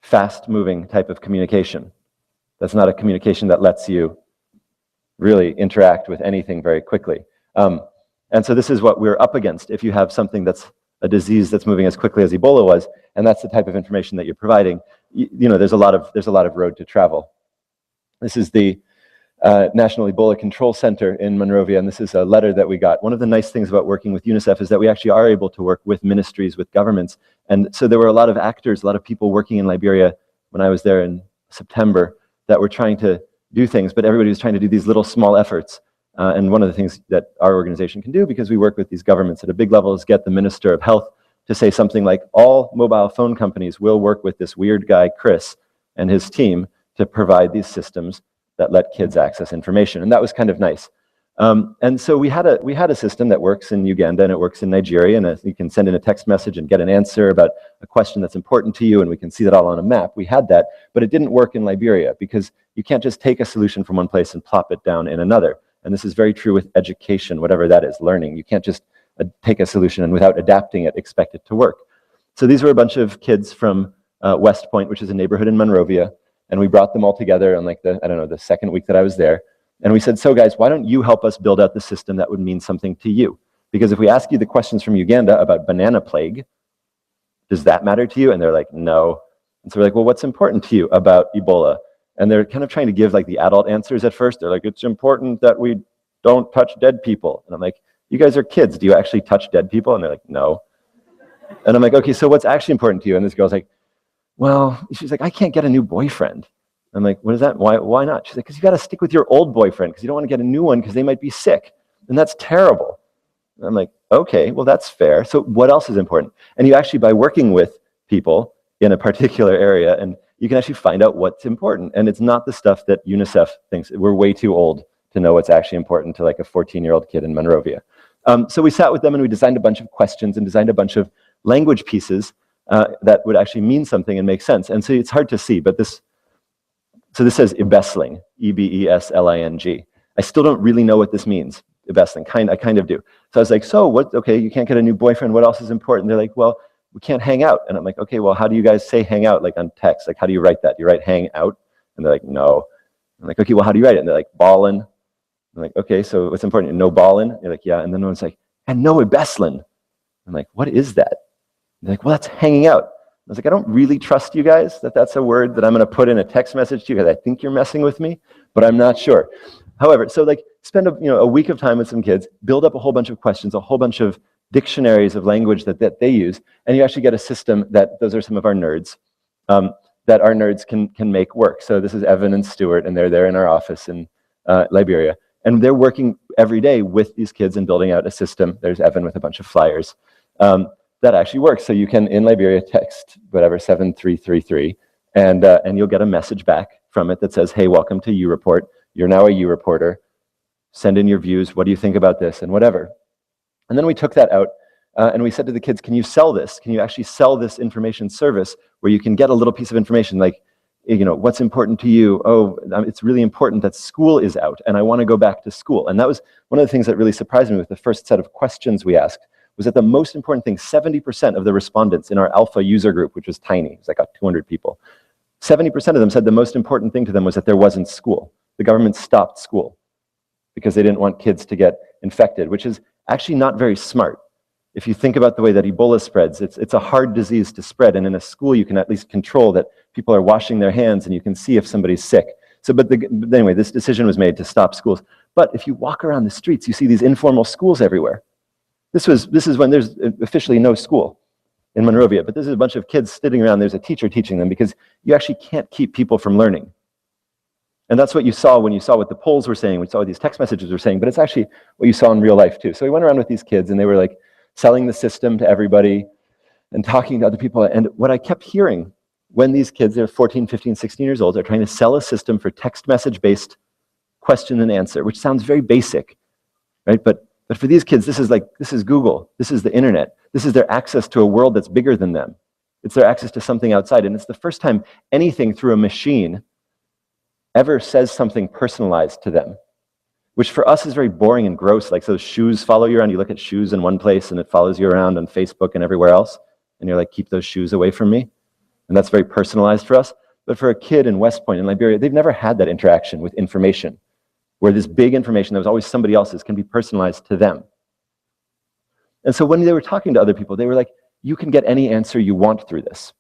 fast-moving type of communication. That's not a communication that lets you really interact with anything very quickly. And so this is what we're up against if you have something that's a disease that's moving as quickly as Ebola was, and that's the type of information that you're providing. You know, there's a lot of road to travel. This is the National Ebola Control Center in Monrovia, and this is a letter that we got. One of the nice things about working with UNICEF is that we actually are able to work with ministries, with governments, and so there were a lot of actors, a lot of people working in Liberia when I was there in September that were trying to do things, but everybody was trying to do these little small efforts. And one of the things that our organization can do, because we work with these governments at a big level, is get the Minister of Health to say something like, all mobile phone companies will work with this weird guy, Chris, and his team to provide these systems that let kids access information. And that was kind of nice. And so we had a system that works in Uganda and it works in Nigeria, and you can send in a text message and get an answer about a question that's important to you, and we can see that all on a map. We had that, but it didn't work in Liberia, because you can't just take a solution from one place and plop it down in another. And this is very true with education, whatever that is, learning. You can't just take a solution and without adapting it, expect it to work. So these were a bunch of kids from West Point, which is a neighborhood in Monrovia, and we brought them all together on like the second week that I was there. And we said, so guys, why don't you help us build out the system that would mean something to you? Because if we ask you the questions from Uganda about banana plague, does that matter to you? And they're like, no. And so we're like, well, what's important to you about Ebola? And they're kind of trying to give like the adult answers at first. They're like, it's important that we don't touch dead people. And I'm like, you guys are kids. Do you actually touch dead people? And they're like, no. And I'm like, okay, so what's actually important to you? And this girl's like, well, she's like, I can't get a new boyfriend. I'm like, what is that? Why not? She's like, because you got to stick with your old boyfriend, because you don't want to get a new one because they might be sick. And that's terrible. And I'm like, okay, well, that's fair. So what else is important? And you actually, by working with people in a particular area, and you can actually find out what's important. And it's not the stuff that UNICEF thinks. We're way too old to know what's actually important to like a 14-year-old kid in Monrovia. So we sat with them and we designed a bunch of questions and designed a bunch of language pieces that would actually mean something and make sense. And so it's hard to see, but this says Ebesling, E-B-E-S-L-I-N-G. I still don't really know what this means, Ebesling. I kind of do. So I was like, so what, okay, you can't get a new boyfriend. What else is important? They're like, well, we can't hang out. And I'm like, okay, well, how do you guys say hang out, like on text? Like, how do you write that? Do you write hang out? And they're like, no. I'm like, okay, well, how do you write it? And they're like, ballin', I'm like, okay, so what's important? No ballin'? You're like, yeah. And then one's like, and no Ebeslin. I'm like, what is that? They're like, well, that's hanging out. I was like, I don't really trust you guys that that's a word that I'm going to put in a text message to you because I think you're messing with me, but I'm not sure. However, so like spend a week of time with some kids, build up a whole bunch of questions, a whole bunch of dictionaries of language that they use, and you actually get a system that, those are some of our nerds, that our nerds can make work. So this is Evan and Stuart, and they're there in our office in Liberia. And they're working every day with these kids and building out a system. There's Evan with a bunch of flyers. That actually works. So you can, in Liberia, text whatever 7333, and you'll get a message back from it that says, hey, welcome to U-Report. You're now a U-Reporter. Send in your views. What do you think about this? And whatever. And then we took that out and we said to the kids, can you sell this? Can you actually sell this information service where you can get a little piece of information like, what's important to you? Oh, it's really important that school is out and I want to go back to school. And that was one of the things that really surprised me with the first set of questions we asked, was that the most important thing, 70% of the respondents in our alpha user group, which was tiny, it was like 200 people, 70% of them said the most important thing to them was that there wasn't school. The government stopped school because they didn't want kids to get infected, which is actually not very smart. If you think about the way that Ebola spreads, it's a hard disease to spread, and in a school you can at least control that people are washing their hands and you can see if somebody's sick. So, but anyway, this decision was made to stop schools. But if you walk around the streets, you see these informal schools everywhere. This is when there's officially no school in Monrovia, but this is a bunch of kids sitting around, there's a teacher teaching them, because you actually can't keep people from learning. And that's what you saw when you saw what the polls were saying, when you saw what these text messages were saying, but it's actually what you saw in real life too. So we went around with these kids and they were like selling the system to everybody and talking to other people. And what I kept hearing when these kids, they're 14, 15, 16 years old, are trying to sell a system for text message-based question and answer, which sounds very basic, right? But for these kids, this is Google, this is the internet, this is their access to a world that's bigger than them. It's their access to something outside. And it's the first time anything through a machine ever says something personalized to them, which for us is very boring and gross. Like those shoes follow you around. You look at shoes in one place and it follows you around on Facebook and everywhere else. And you're like, keep those shoes away from me. And that's very personalized for us. But for a kid in West Point in Liberia, they've never had that interaction with information, where this big information that was always somebody else's can be personalized to them. And so when they were talking to other people, they were like, you can get any answer you want through this.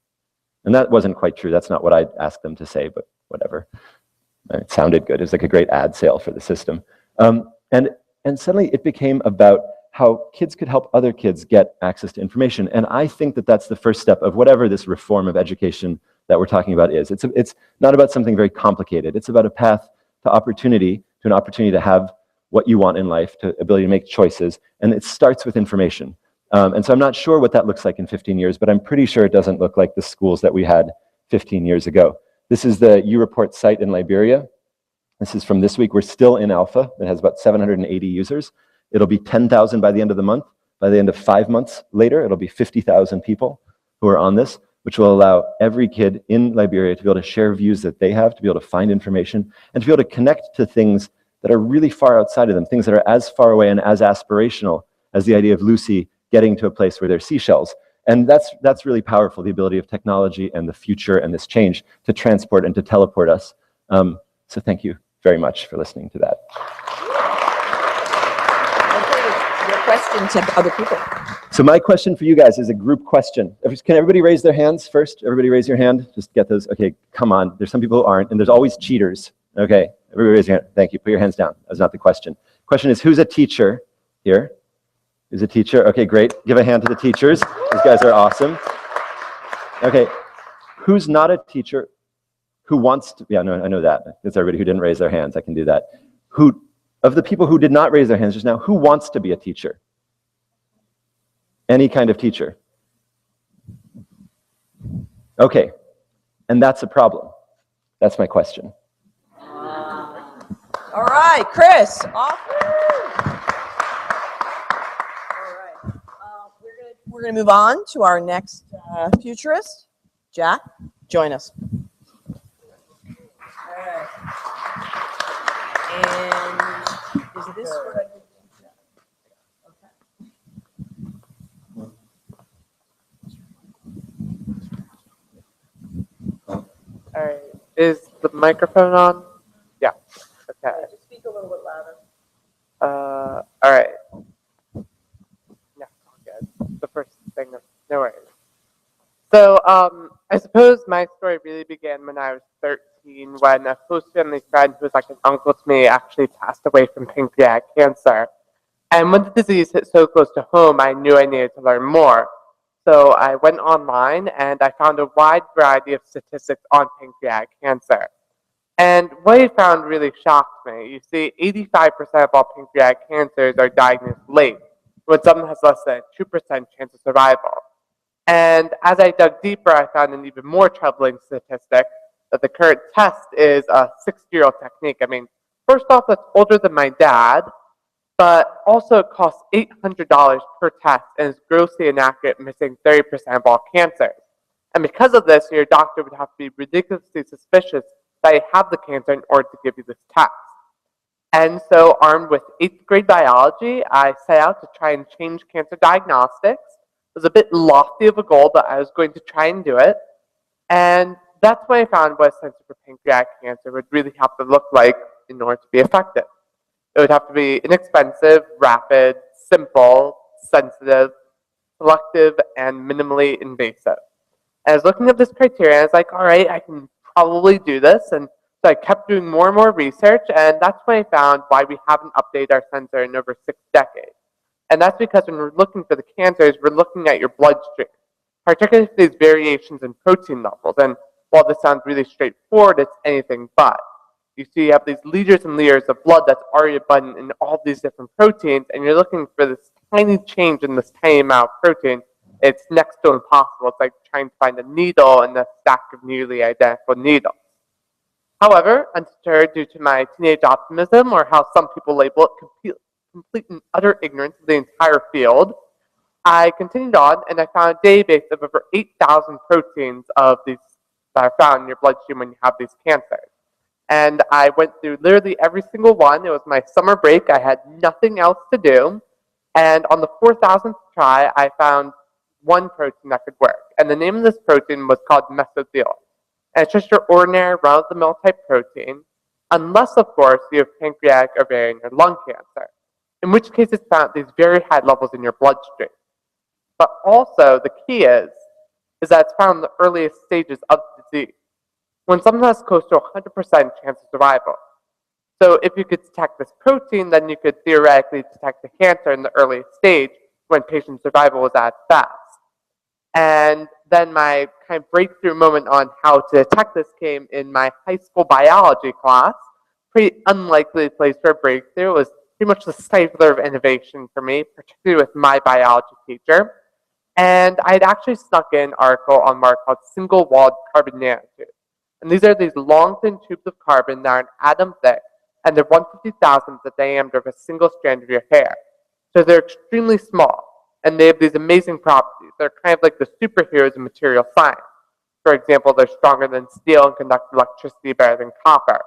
And that wasn't quite true. That's not what I asked them to say, but whatever. It sounded good. It was like a great ad sale for the system. And suddenly it became about how kids could help other kids get access to information. And I think that that's the first step of whatever this reform of education that we're talking about is. It's not about something very complicated. It's about a path to opportunity, to an opportunity to have what you want in life, to ability to make choices. And it starts with information. And so I'm not sure what that looks like in 15 years, but I'm pretty sure it doesn't look like the schools that we had 15 years ago. This is the U-Report site in Liberia. This is from this week. We're still in alpha. It has about 780 users. It'll be 10,000 by the end of the month. By the end of 5 months later, it'll be 50,000 people who are on this, which will allow every kid in Liberia to be able to share views that they have, to be able to find information, and to be able to connect to things that are really far outside of them, things that are as far away and as aspirational as the idea of Lucy getting to a place where there's seashells. And that's really powerful, the ability of technology and the future and this change to transport and to teleport us. So thank you very much for listening to that. Your question to other people. So my question for you guys is a group question. Can everybody raise their hands first? Everybody raise your hand. Just get those. Okay, come on. There's some people who aren't, and there's always cheaters. Okay, everybody raise your hand. Thank you. Put your hands down. That's not the question. Question is, who's a teacher here? Who's a teacher? Okay, great. Give a hand to the teachers. These guys are awesome. Okay, who's not a teacher? Who wants to? Yeah, no, I know that. That's everybody who didn't raise their hands. I can do that. Who, of the people who did not raise their hands just now, who wants to be a teacher? Any kind of teacher. Okay, and that's a problem. That's my question. All right, Chris. Off. We're going to move on to our next futurist. Jack, join us. All right. And is this what I did? All right. Is the microphone on? Yeah. Okay. Just speak a little bit louder. So I suppose my story really began when I was 13, when a close family friend who was like an uncle to me actually passed away from pancreatic cancer. And when the disease hit so close to home, I knew I needed to learn more. So I went online and I found a wide variety of statistics on pancreatic cancer. And what I found really shocked me. You see, 85% of all pancreatic cancers are diagnosed late, when someone has less than a 2% chance of survival. And as I dug deeper, I found an even more troubling statistic that the current test is a 60-year-old technique. I mean, first off, it's older than my dad, but also it costs $800 per test and is grossly inaccurate, missing 30% of all cancers. And because of this, your doctor would have to be ridiculously suspicious that you have the cancer in order to give you this test. And so, armed with 8th grade biology, I set out to try and change cancer diagnostics. It was a bit lofty of a goal, but I was going to try and do it. And that's when I found what a sensor for pancreatic cancer would really have to look like in order to be effective. It would have to be inexpensive, rapid, simple, sensitive, selective, and minimally invasive. And I was looking at this criteria, and I was like, all right, I can probably do this. And so I kept doing more and more research, and that's when I found why we haven't updated our sensor in over 6 decades. And that's because when we're looking for the cancers, we're looking at your bloodstream, particularly these variations in protein levels. And while this sounds really straightforward, it's anything but. You see, you have these liters and liters of blood that's already abundant in all these different proteins, and you're looking for this tiny change in this tiny amount of protein. It's next to impossible. It's like trying to find a needle in a stack of nearly identical needles. However, undeterred due to my teenage optimism, or how some people label it, complete and utter ignorance of the entire field, I continued on and I found a database of over 8,000 proteins of these that are found in your bloodstream when you have these cancers. And I went through literally every single one. It was my summer break. I had nothing else to do. And on the 4,000th try, I found one protein that could work. And the name of this protein was called mesothelin. And it's just your ordinary run-of-the-mill type protein, unless, of course, you have pancreatic, ovarian, or lung cancer, in which case it's found at these very high levels in your bloodstream. But also, the key is that it's found in the earliest stages of the disease, when someone has close to 100% chance of survival. So if you could detect this protein, then you could theoretically detect the cancer in the earliest stage when patient survival was at its best. And then my kind of breakthrough moment on how to detect this came in my high school biology class. Pretty unlikely place for a breakthrough. It was pretty much the stifler of innovation for me, particularly with my biology teacher. And I'd actually snuck in an article on what are called single-walled carbon nanotubes. And these are these long, thin tubes of carbon that are an atom thick, and they're 1/50,000th the diameter of a single strand of your hair. So they're extremely small, and they have these amazing properties. They're kind of like the superheroes in material science. For example, they're stronger than steel and conduct electricity better than copper.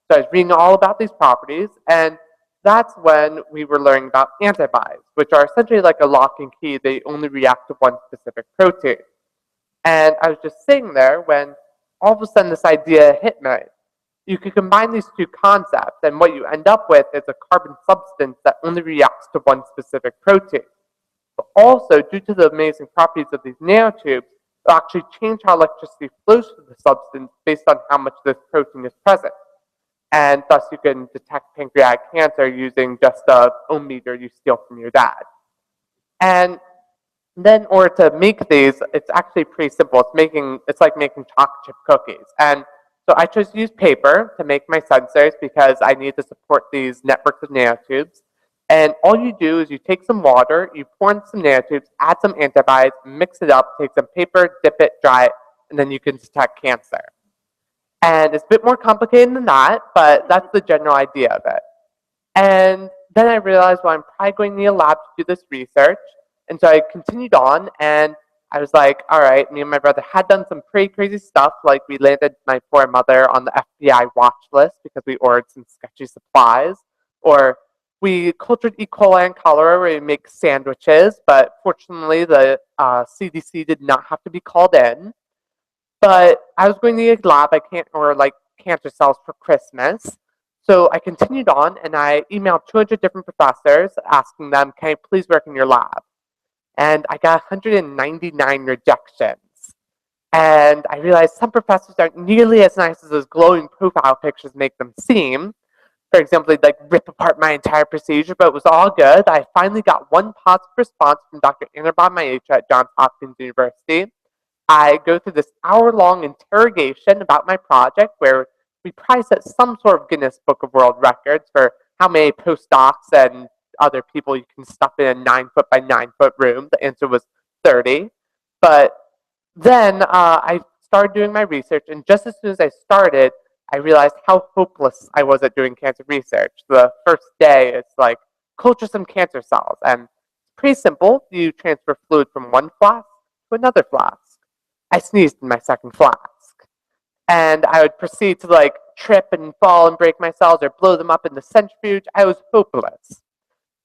So I was reading all about these properties, and that's when we were learning about antibodies, which are essentially like a lock and key. They only react to one specific protein. And I was just sitting there when all of a sudden this idea hit me. You could combine these two concepts, and what you end up with is a carbon substance that only reacts to one specific protein. But also, due to the amazing properties of these nanotubes, it'll actually change how electricity flows through the substance based on how much this protein is present. And thus you can detect pancreatic cancer using just a ohm meter you steal from your dad. And then in order to make these, it's actually pretty simple. It's like making chocolate chip cookies. And so I chose to use paper to make my sensors because I need to support these networks of nanotubes. And all you do is you take some water, you pour in some nanotubes, add some antibodies, mix it up, take some paper, dip it, dry it, and then you can detect cancer. And it's a bit more complicated than that, but that's the general idea of it. And then I realized, well, I'm probably going to need a lab to do this research. And so I continued on, and I was like, all right, me and my brother had done some pretty crazy stuff, like we landed my poor mother on the FBI watch list because we ordered some sketchy supplies, or we cultured E. coli and cholera where we make sandwiches, but fortunately the CDC did not have to be called in. But I was going to need a lab, or like cancer cells for Christmas. So I continued on, and I emailed 200 different professors asking them, can I please work in your lab? And I got 199 rejections. And I realized some professors aren't nearly as nice as those glowing profile pictures make them seem. For example, they'd like rip apart my entire procedure, but it was all good. I finally got one positive response from Dr. Anirban Mahecha at Johns Hopkins University. I go through this hour-long interrogation about my project where we price at some sort of Guinness Book of World Records for how many postdocs and other people you can stuff in a 9-foot by 9-foot room. The answer was 30. But then I started doing my research, and just as soon as I started, I realized how hopeless I was at doing cancer research. The first day, it's like, culture some cancer cells, and it's pretty simple. You transfer fluid from one flask to another flask. I sneezed in my second flask. And I would proceed to like trip and fall and break my cells or blow them up in the centrifuge. I was hopeless.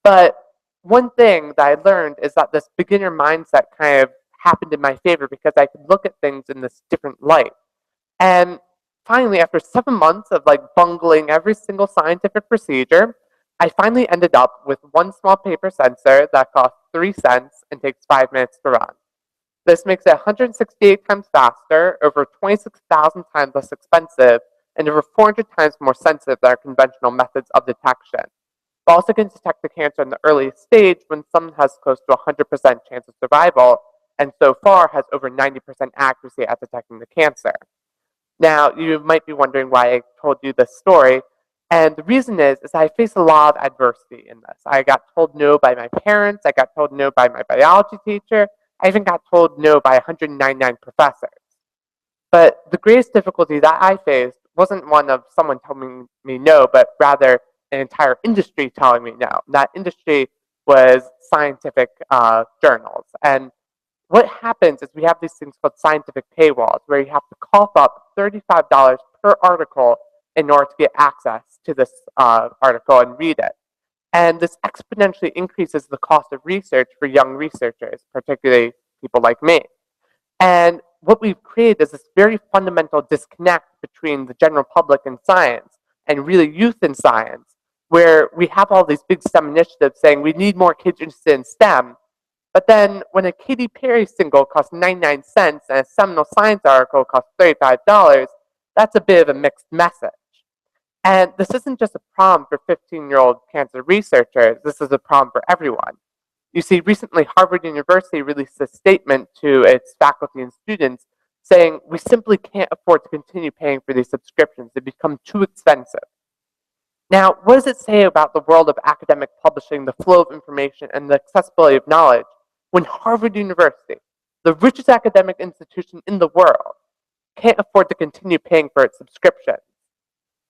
But one thing that I learned is that this beginner mindset kind of happened in my favor because I could look at things in this different light. And finally, after 7 months of like bungling every single scientific procedure, I finally ended up with one small paper sensor that costs 3 cents and takes 5 minutes to run. This makes it 168 times faster, over 26,000 times less expensive, and over 400 times more sensitive than our conventional methods of detection. It also can detect the cancer in the earliest stage when someone has close to 100% chance of survival, and so far has over 90% accuracy at detecting the cancer. Now, you might be wondering why I told you this story, and the reason is I faced a lot of adversity in this. I got told no by my parents, I got told no by my biology teacher, I even got told no by 199 professors. But the greatest difficulty that I faced wasn't one of someone telling me no, but rather an entire industry telling me no. And that industry was scientific journals. And what happens is we have these things called scientific paywalls, where you have to cough up $35 per article in order to get access to this article and read it. And this exponentially increases the cost of research for young researchers, particularly people like me. And what we've created is this very fundamental disconnect between the general public and science, and really youth in science, where we have all these big STEM initiatives saying we need more kids interested in STEM. But then when a Katy Perry single costs 99 cents and a seminal science article costs $35, that's a bit of a mixed message. And this isn't just a problem for 15-year-old cancer researchers, this is a problem for everyone. You see, recently Harvard University released a statement to its faculty and students saying we simply can't afford to continue paying for these subscriptions, they become too expensive. Now, what does it say about the world of academic publishing, the flow of information, and the accessibility of knowledge when Harvard University, the richest academic institution in the world, can't afford to continue paying for its subscriptions?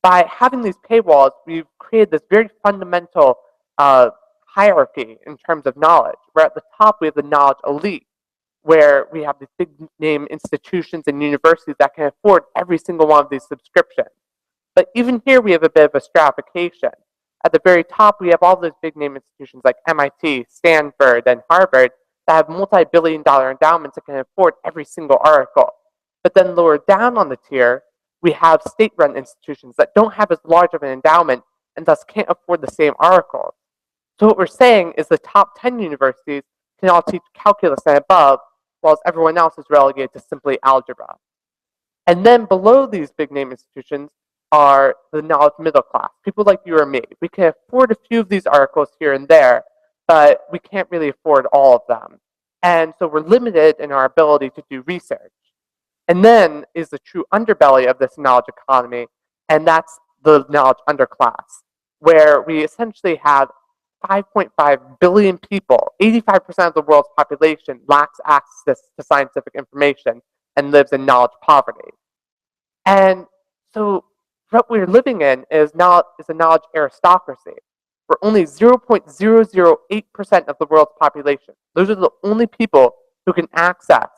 By having these paywalls, we've created this very fundamental hierarchy in terms of knowledge, where at the top we have the knowledge elite, where we have these big name institutions and universities that can afford every single one of these subscriptions. But even here we have a bit of a stratification. At the very top we have all those big name institutions like MIT, Stanford, and Harvard that have multi-billion-dollar endowments that can afford every single article. But then lower down on the tier, we have state-run institutions that don't have as large of an endowment and thus can't afford the same articles. So what we're saying is the top 10 universities can all teach calculus and above, whilst everyone else is relegated to simply algebra. And then below these big name institutions are the knowledge middle class, people like you or me. We can afford a few of these articles here and there, but we can't really afford all of them. And so we're limited in our ability to do research. And then is the true underbelly of this knowledge economy, and that's the knowledge underclass, where we essentially have 5.5 billion people, 85% of the world's population lacks access to scientific information and lives in knowledge poverty. And so what we're living in is a knowledge aristocracy, where only 0.008% of the world's population, those are the only people who can access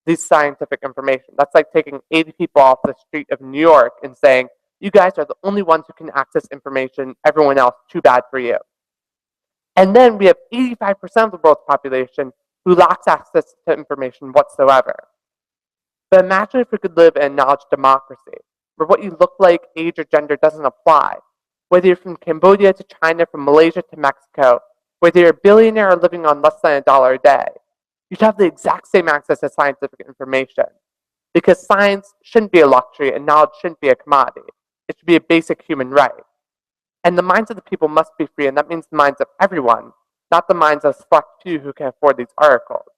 this scientific information. That's like taking 80 people off the street of New York and saying, you guys are the only ones who can access information, everyone else, too bad for you. And then we have 85% of the world's population who lacks access to information whatsoever. But imagine if we could live in a knowledge democracy, where what you look like, age, or gender doesn't apply. Whether you're from Cambodia to China, from Malaysia to Mexico, whether you're a billionaire or living on less than $1 a day, you'd have the exact same access to scientific information. Because science shouldn't be a luxury and knowledge shouldn't be a commodity. It should be a basic human right. And the minds of the people must be free, and that means the minds of everyone, not the minds of select few who can afford these articles.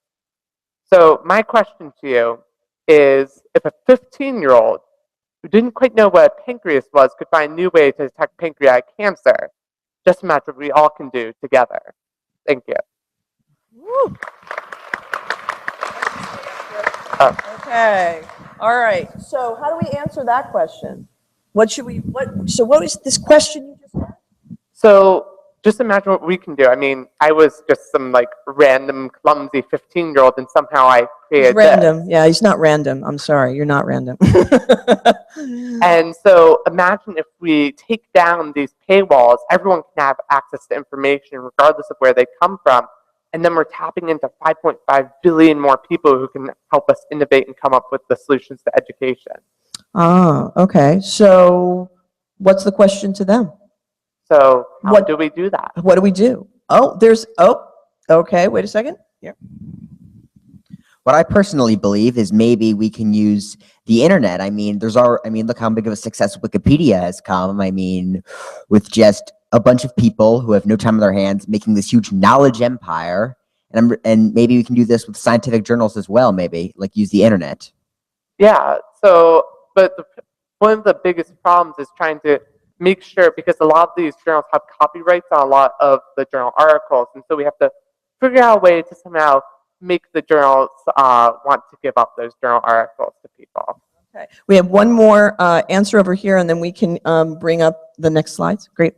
So my question to you is, if a 15-year-old who didn't quite know what a pancreas was could find a new way to detect pancreatic cancer, just imagine what we all can do together. Thank you. Woo. Okay. All right. So how do we answer that question? What was this question you just asked? So just imagine what we can do. I mean, I was just some like random, clumsy 15-year-old, and somehow I He's created random. this. Yeah, he's not random. I'm sorry. You're not random. And so imagine if we take down these paywalls, everyone can have access to information regardless of where they come from. And then we're tapping into 5.5 billion more people who can help us innovate and come up with the solutions to education. Ah, okay. So what's the question to them? So how What- do we do that? What do we do? Okay, wait a second. Here. What I personally believe is maybe we can use the internet. I mean, look how big of a success Wikipedia has come. I mean, with just a bunch of people who have no time on their hands making this huge knowledge empire. And maybe we can do this with scientific journals as well, maybe, like use the internet. Yeah, so, but one of the biggest problems is trying to make sure, because a lot of these journals have copyrights on a lot of the journal articles, and so we have to figure out a way to somehow make the journals want to give up those journal articles to people. Okay. We have one more answer over here, and then we can bring up the next slides. Great.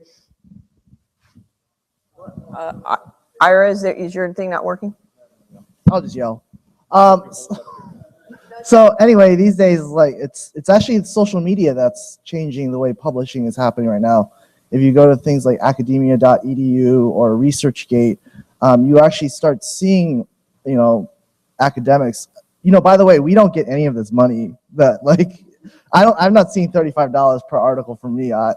Ira, is your thing not working? I'll just yell. So anyway, these days, like it's actually social media that's changing the way publishing is happening right now. If you go to things like academia.edu or ResearchGate, you actually start seeing, academics. By the way, we don't get any of this money. I'm not seeing $35 per article from me. I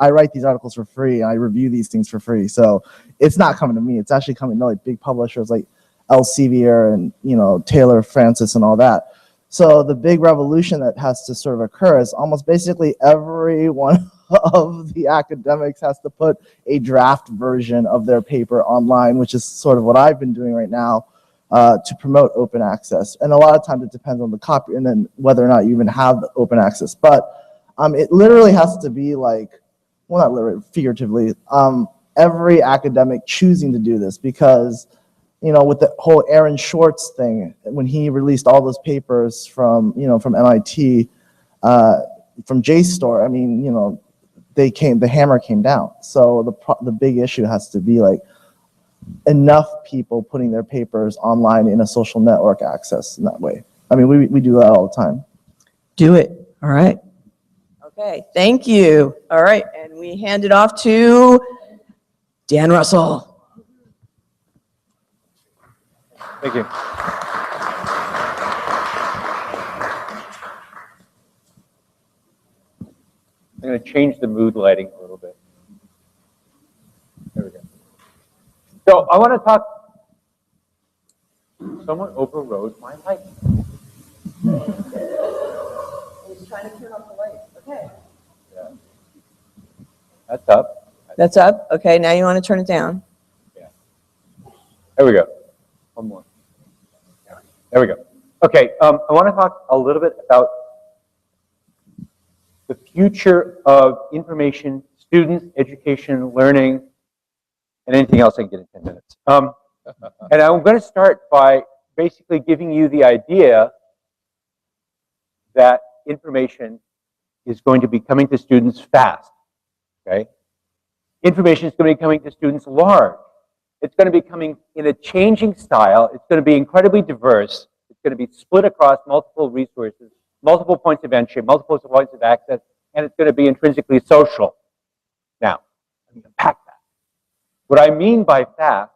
write these articles for free. I review these things for free. So it's not coming to me. It's actually coming to like big publishers like Elsevier and Taylor Francis and all that. So the big revolution that has to sort of occur is almost basically every one of the academics has to put a draft version of their paper online, which is sort of what I've been doing right now to promote open access. And a lot of times it depends on the copy and then whether or not you even have the open access. But it literally has to be like, well, not literally, figuratively, every academic choosing to do this because with the whole Aaron Schwartz thing, when he released all those papers from MIT, from JSTOR, I mean, the hammer came down. So the big issue has to be like enough people putting their papers online in a social network access in that way. I mean, we do that all the time. Do it. All right. Okay, thank you. All right, and we hand it off to Dan Russell. Thank you. I'm going to change the mood lighting a little bit. There we go. So I want to talk. Someone overrode my light. He's trying to turn off the lights. Okay. Yeah. That's up. That's up. Okay, now you want to turn it down. Yeah. There we go. One more. There we go. Okay, I want to talk a little bit about the future of information, students, education, learning, and anything else I can get in 10 minutes. And I'm going to start by basically giving you the idea that information is going to be coming to students fast, okay? Information is going to be coming to students large. It's going to be coming in a changing style. It's going to be incredibly diverse. It's going to be split across multiple resources, multiple points of entry, multiple points of access, and it's going to be intrinsically social. Now, let me unpack that. What I mean by fast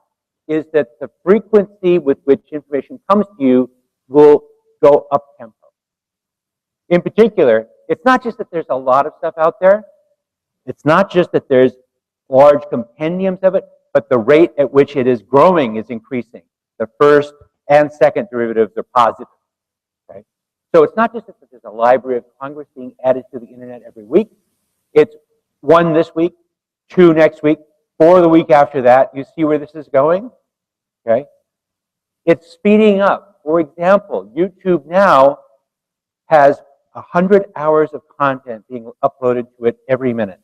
is that the frequency with which information comes to you will go up tempo. In particular, it's not just that there's a lot of stuff out there. It's not just that there's large compendiums of it, but the rate at which it is growing is increasing. The first and second derivatives are positive. Okay? So it's not just that there's a Library of Congress being added to the internet every week. It's 1 this week, 2 next week, 4 the week after that. You see where this is going? Okay. It's speeding up. For example, YouTube now has 100 hours of content being uploaded to it every minute.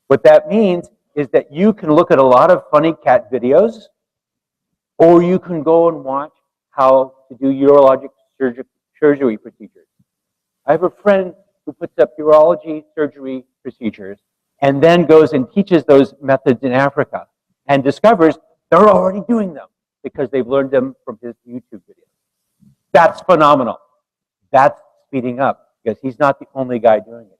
What that means is that you can look at a lot of funny cat videos, or you can go and watch how to do urologic surgery procedures. I have a friend who puts up urology surgery procedures and then goes and teaches those methods in Africa and discovers they're already doing them because they've learned them from his YouTube videos. That's phenomenal. That's speeding up because he's not the only guy doing it.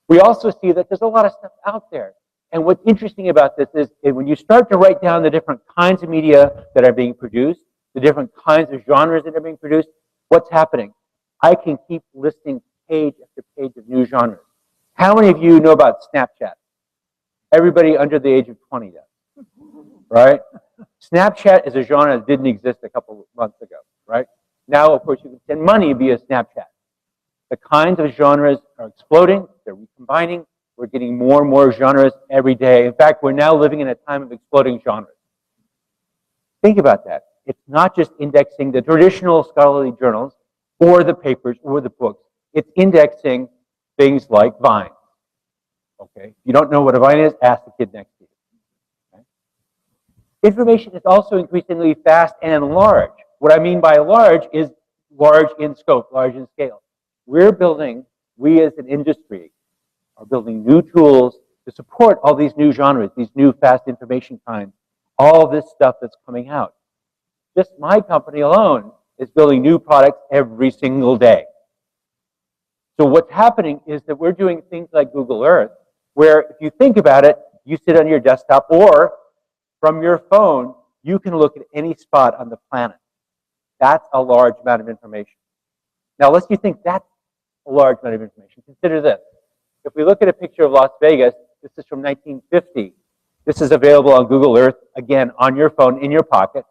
We also see that there's a lot of stuff out there. And what's interesting about this is when you start to write down the different kinds of media that are being produced, the different kinds of genres that are being produced, what's happening? I can keep listing page after page of new genres. How many of you know about Snapchat? Everybody under the age of 20 does, right? Snapchat is a genre that didn't exist a couple of months ago, right? Now, of course, you can send money via Snapchat. The kinds of genres are exploding. They're recombining. We're getting more and more genres every day. In fact, we're now living in a time of exploding genres. Think about that. It's not just indexing the traditional scholarly journals or the papers or the books. It's indexing things like Vine. Okay? If you don't know what a Vine is, ask the kid next to you. Okay? Information is also increasingly fast and large. What I mean by large is large in scope, large in scale. We as an industry are building new tools to support all these new genres, these new fast information kinds, all this stuff that's coming out. Just my company alone is building new products every single day. So what's happening is that we're doing things like Google Earth, where if you think about it, you sit on your desktop or from your phone, you can look at any spot on the planet. That's a large amount of information. Now, unless you think that's a large amount of information, consider this. If we look at a picture of Las Vegas, this is from 1950. This is available on Google Earth, again, on your phone, in your pocket.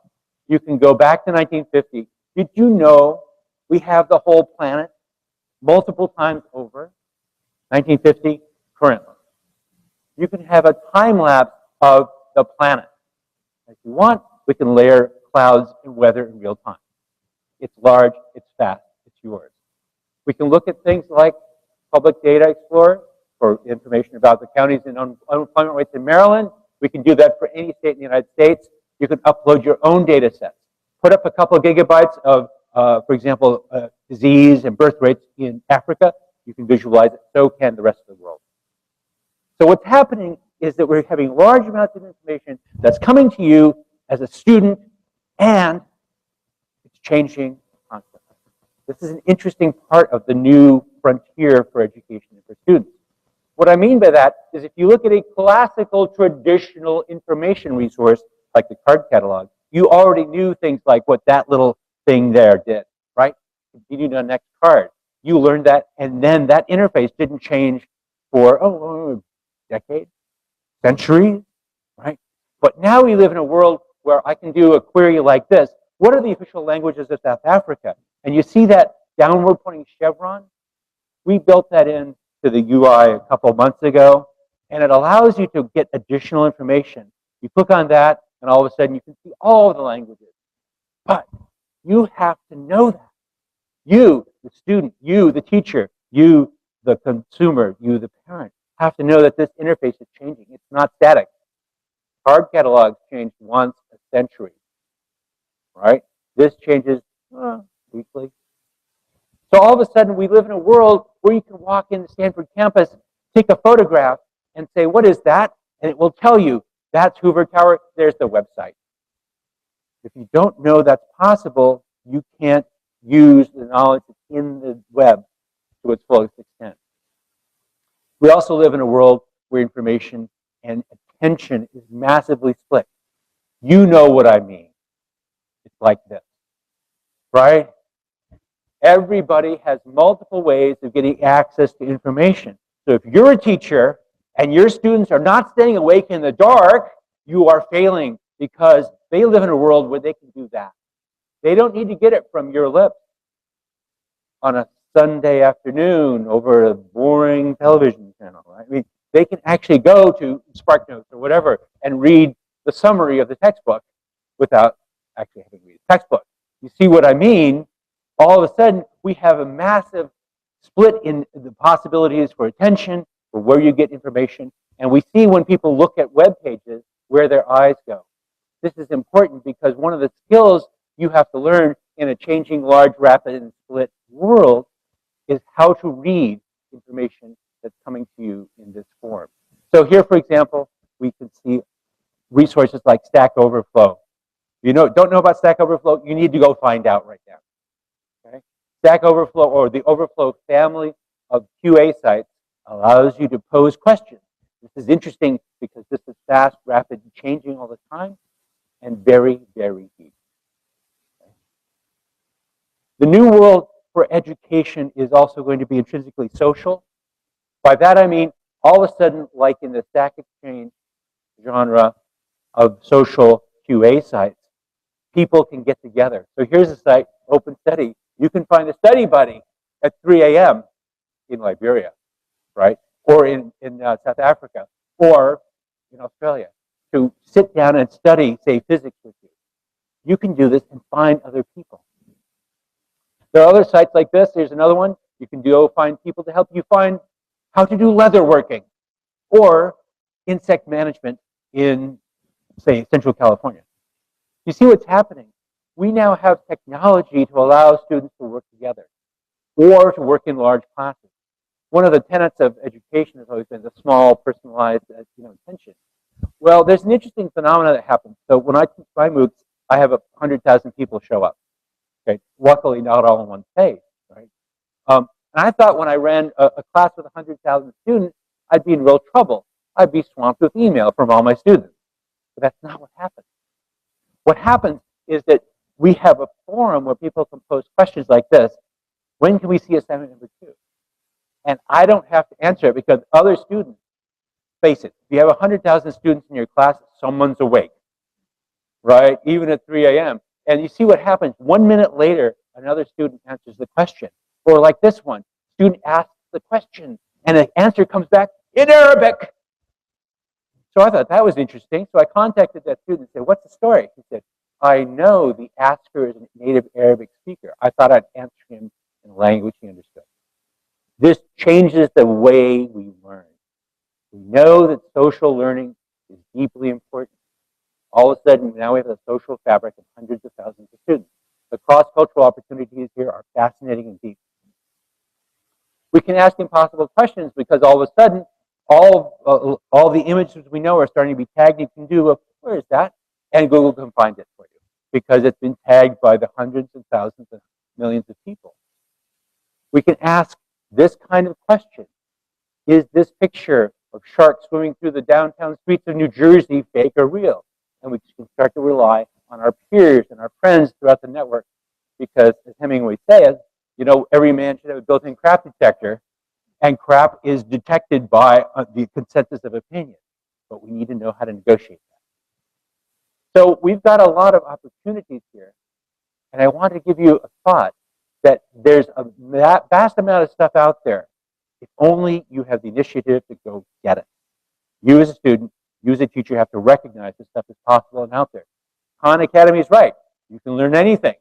You can go back to 1950. Did you know we have the whole planet multiple times over? 1950, currently. You can have a time lapse of the planet. If you want, we can layer clouds and weather in real time. It's large, it's fast, it's yours. We can look at things like Public Data Explorer for information about the counties and unemployment rates in Maryland. We can do that for any state in the United States. You can upload your own data sets. Put up a couple of gigabytes of, for example, disease and birth rates in Africa. You can visualize it. So can the rest of the world. So what's happening is that we're having large amounts of information that's coming to you as a student, and it's changing constantly. This is an interesting part of the new frontier for education and for students. What I mean by that is if you look at a classical, traditional information resource like the card catalog, you already knew things like what that little thing there did, right? Continue to the next card. You learned that, and then that interface didn't change for, decades, centuries, right? But now we live in a world where I can do a query like this. What are the official languages of South Africa? And you see that downward pointing chevron? We built that into the UI a couple months ago, and it allows you to get additional information. You click on that, and all of a sudden you can see all the languages. But you have to know that. You, the student, you, the teacher, you, the consumer, you, the parent, have to know that this interface is changing. It's not static. Card catalogs change once a century, right? This changes weekly. So all of a sudden, we live in a world where you can walk in the Stanford campus, take a photograph, and say, what is that? And it will tell you, that's Hoover Tower, there's the website. If you don't know that's possible, you can't use the knowledge in the web to its fullest extent. We also live in a world where information and attention is massively split. You know what I mean. It's like this, right? Everybody has multiple ways of getting access to information. So if you're a teacher and your students are not staying awake in the dark, you are failing because they live in a world where they can do that. They don't need to get it from your lips. on a Sunday afternoon over a boring television channel, right? I mean, they can actually go to SparkNotes or whatever and read the summary of the textbook without actually having to read the textbook. You see what I mean? All of a sudden, we have a massive split in the possibilities for attention, for where you get information, and we see when people look at web pages where their eyes go. This is important because one of the skills you have to learn in a changing, large, rapid, and split world is how to read information that's coming to you in this form. So here, for example, we can see resources like Stack Overflow. If you don't know about Stack Overflow, you need to go find out right now. Okay? Stack Overflow, or the Overflow family of QA sites, allows you to pose questions. This is interesting because this is fast, rapid, changing all the time, and very, very deep. Okay? The new world for education is also going to be intrinsically social. By that I mean, all of a sudden, like in the Stack Exchange genre of social QA sites, people can get together. So here's a site, Open Study. You can find a study buddy at 3 a.m. in Liberia, right? Or in South Africa, or in Australia, to sit down and study, say, physics with you. You can do this and find other people. There are other sites like this. There's another one. You can go find people to help you find how to do leather working or insect management in, say, Central California. You see what's happening? We now have technology to allow students to work together or to work in large classes. One of the tenets of education has always been the small, personalized attention. Well, there's an interesting phenomenon that happens. So when I teach my MOOCs, I have 100,000 people show up. Okay, luckily not all in one space, right? And I thought when I ran a class with 100,000 students, I'd be in real trouble. I'd be swamped with email from all my students. But that's not what happens. What happens is that we have a forum where people can pose questions like this. When can we see assignment number 2? And I don't have to answer it because other students, face it, if you have 100,000 students in your class, someone's awake, right? Even at 3 a.m. And you see what happens. 1 minute later, another student answers the question. Or like this one, student asks the question, and the answer comes back in Arabic. So I thought that was interesting. So I contacted that student and said, what's the story? He said, I know the asker is a native Arabic speaker. I thought I'd answer him in a language he understood. This changes the way we learn. We know that social learning is deeply important. All of a sudden, now we have a social fabric of hundreds of thousands of students. The cross-cultural opportunities here are fascinating and deep. We can ask impossible questions because all of a sudden, all the images we know are starting to be tagged. You can do where is that? And Google can find it for you because it's been tagged by the hundreds and thousands and millions of people. We can ask this kind of question. Is this picture of sharks swimming through the downtown streets of New Jersey fake or real? And we can start to rely on our peers and our friends throughout the network because, as Hemingway says, every man should have a built-in crap detector, and crap is detected by the consensus of opinion. But we need to know how to negotiate that. So we've got a lot of opportunities here, and I want to give you a thought that there's a vast amount of stuff out there. If only you have the initiative to go get it. You as a student, you as a teacher have to recognize this stuff is possible and out there. Khan Academy is right. You can learn anything.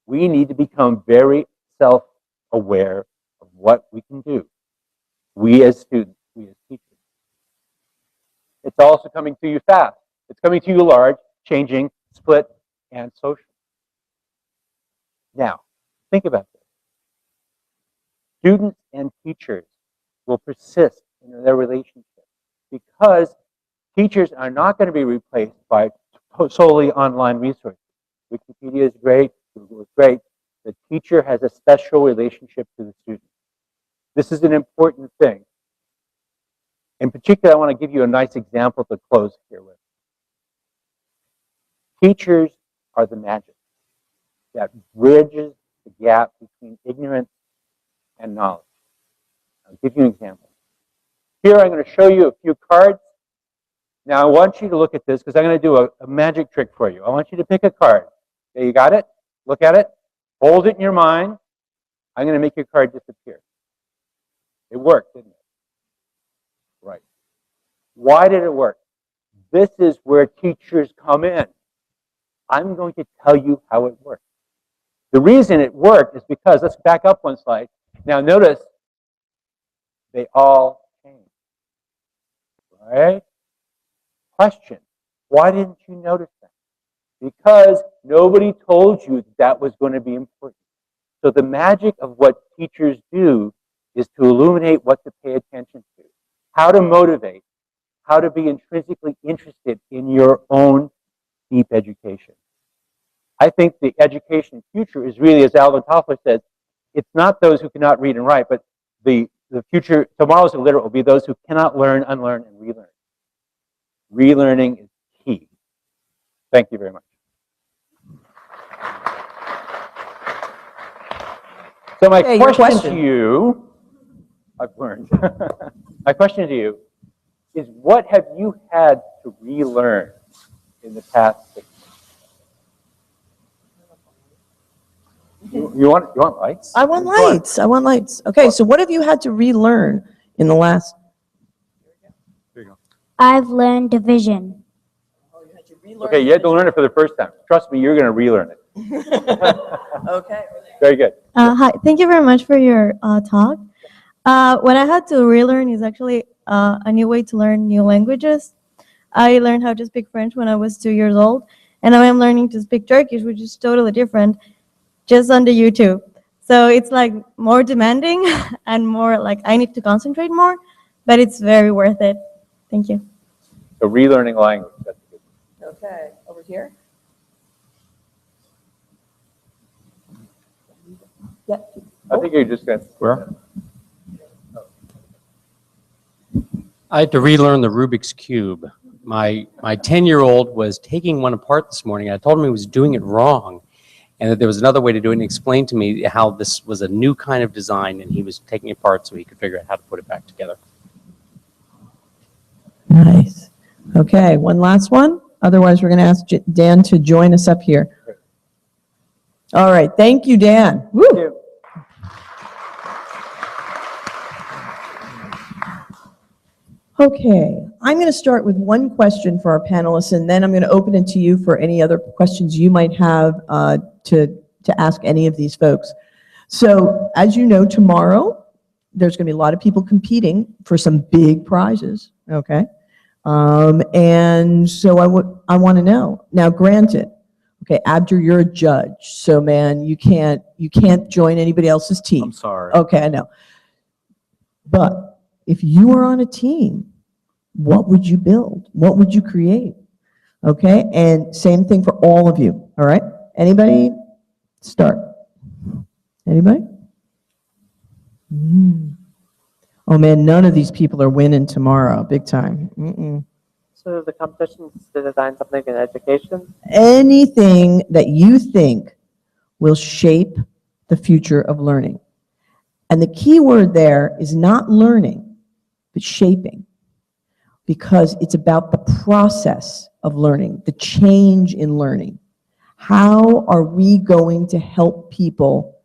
We need to become very self-aware of what we can do. We as students, we as teachers. It's also coming to you fast. It's coming to you large, changing, split, and social. Now, think about this. Students and teachers will persist in their relationship because teachers are not going to be replaced by solely online resources. Wikipedia is great, Google is great. The teacher has a special relationship to the student. This is an important thing. In particular, I want to give you a nice example to close here with. Teachers are the magic that bridges the gap between ignorance and knowledge. I'll give you an example. Here I'm going to show you a few cards. Now I want you to look at this because I'm going to do a magic trick for you. I want you to pick a card. Okay, you got it? Look at it. Hold it in your mind. I'm going to make your card disappear. It worked, didn't it? Right. Why did it work? This is where teachers come in. I'm going to tell you how it works. The reason it worked is because, let's back up one slide. Now notice, they all changed. Right? Question, why didn't you notice that? Because nobody told you that was going to be important. So the magic of what teachers do is to illuminate what to pay attention to, how to motivate, how to be intrinsically interested in your own deep education. I think the education future is really, as Alvin Toffler says, it's not those who cannot read and write, but the future, tomorrow's illiterate will be those who cannot learn, unlearn, and relearn. Relearning is key. Thank you very much. So my question to you, I've learned, my question to you is, what have you had to relearn in the past 6 months? You want lights? I want lights. I want lights. Okay, so what have you had to relearn in the last? There you go. I've learned division. Okay, you had to learn it for the first time. Trust me, you're going to relearn it. Okay. Very good. Hi, thank you very much for your talk. What I had to relearn is actually a new way to learn new languages. I learned how to speak French when I was 2 years old, and now I'm learning to speak Turkish, which is totally different, just on the YouTube. So it's like more demanding and more like I need to concentrate more, but it's very worth it. Thank you. So relearning language, that's good. Okay, over here. Yeah. I think you're just going to, where? I had to relearn the Rubik's Cube. My 10-year-old was taking one apart this morning. I told him he was doing it wrong and that there was another way to do it, and he explained to me how this was a new kind of design and he was taking it apart so he could figure out how to put it back together. Nice. Okay, one last one. Otherwise, we're going to ask Dan to join us up here. All right, thank you, Dan. Woo. Thank you. Okay, I'm going to start with one question for our panelists, and then I'm going to open it to you for any other questions you might have to ask any of these folks. So, as you know, tomorrow, there's going to be a lot of people competing for some big prizes, okay? And so I want to know. Now, granted, okay, Abdur, you're a judge, so man, you can't join anybody else's team. I'm sorry. Okay, I know. But if you were on a team, what would you build? What would you create? Okay, and same thing for all of you, all right? Anybody? Start. Anybody? Oh man, none of these people are winning tomorrow, big time. So the competition is to design something in education? Anything that you think will shape the future of learning. And the key word there is not learning, but shaping. Because it's about the process of learning, the change in learning. How are we going to help people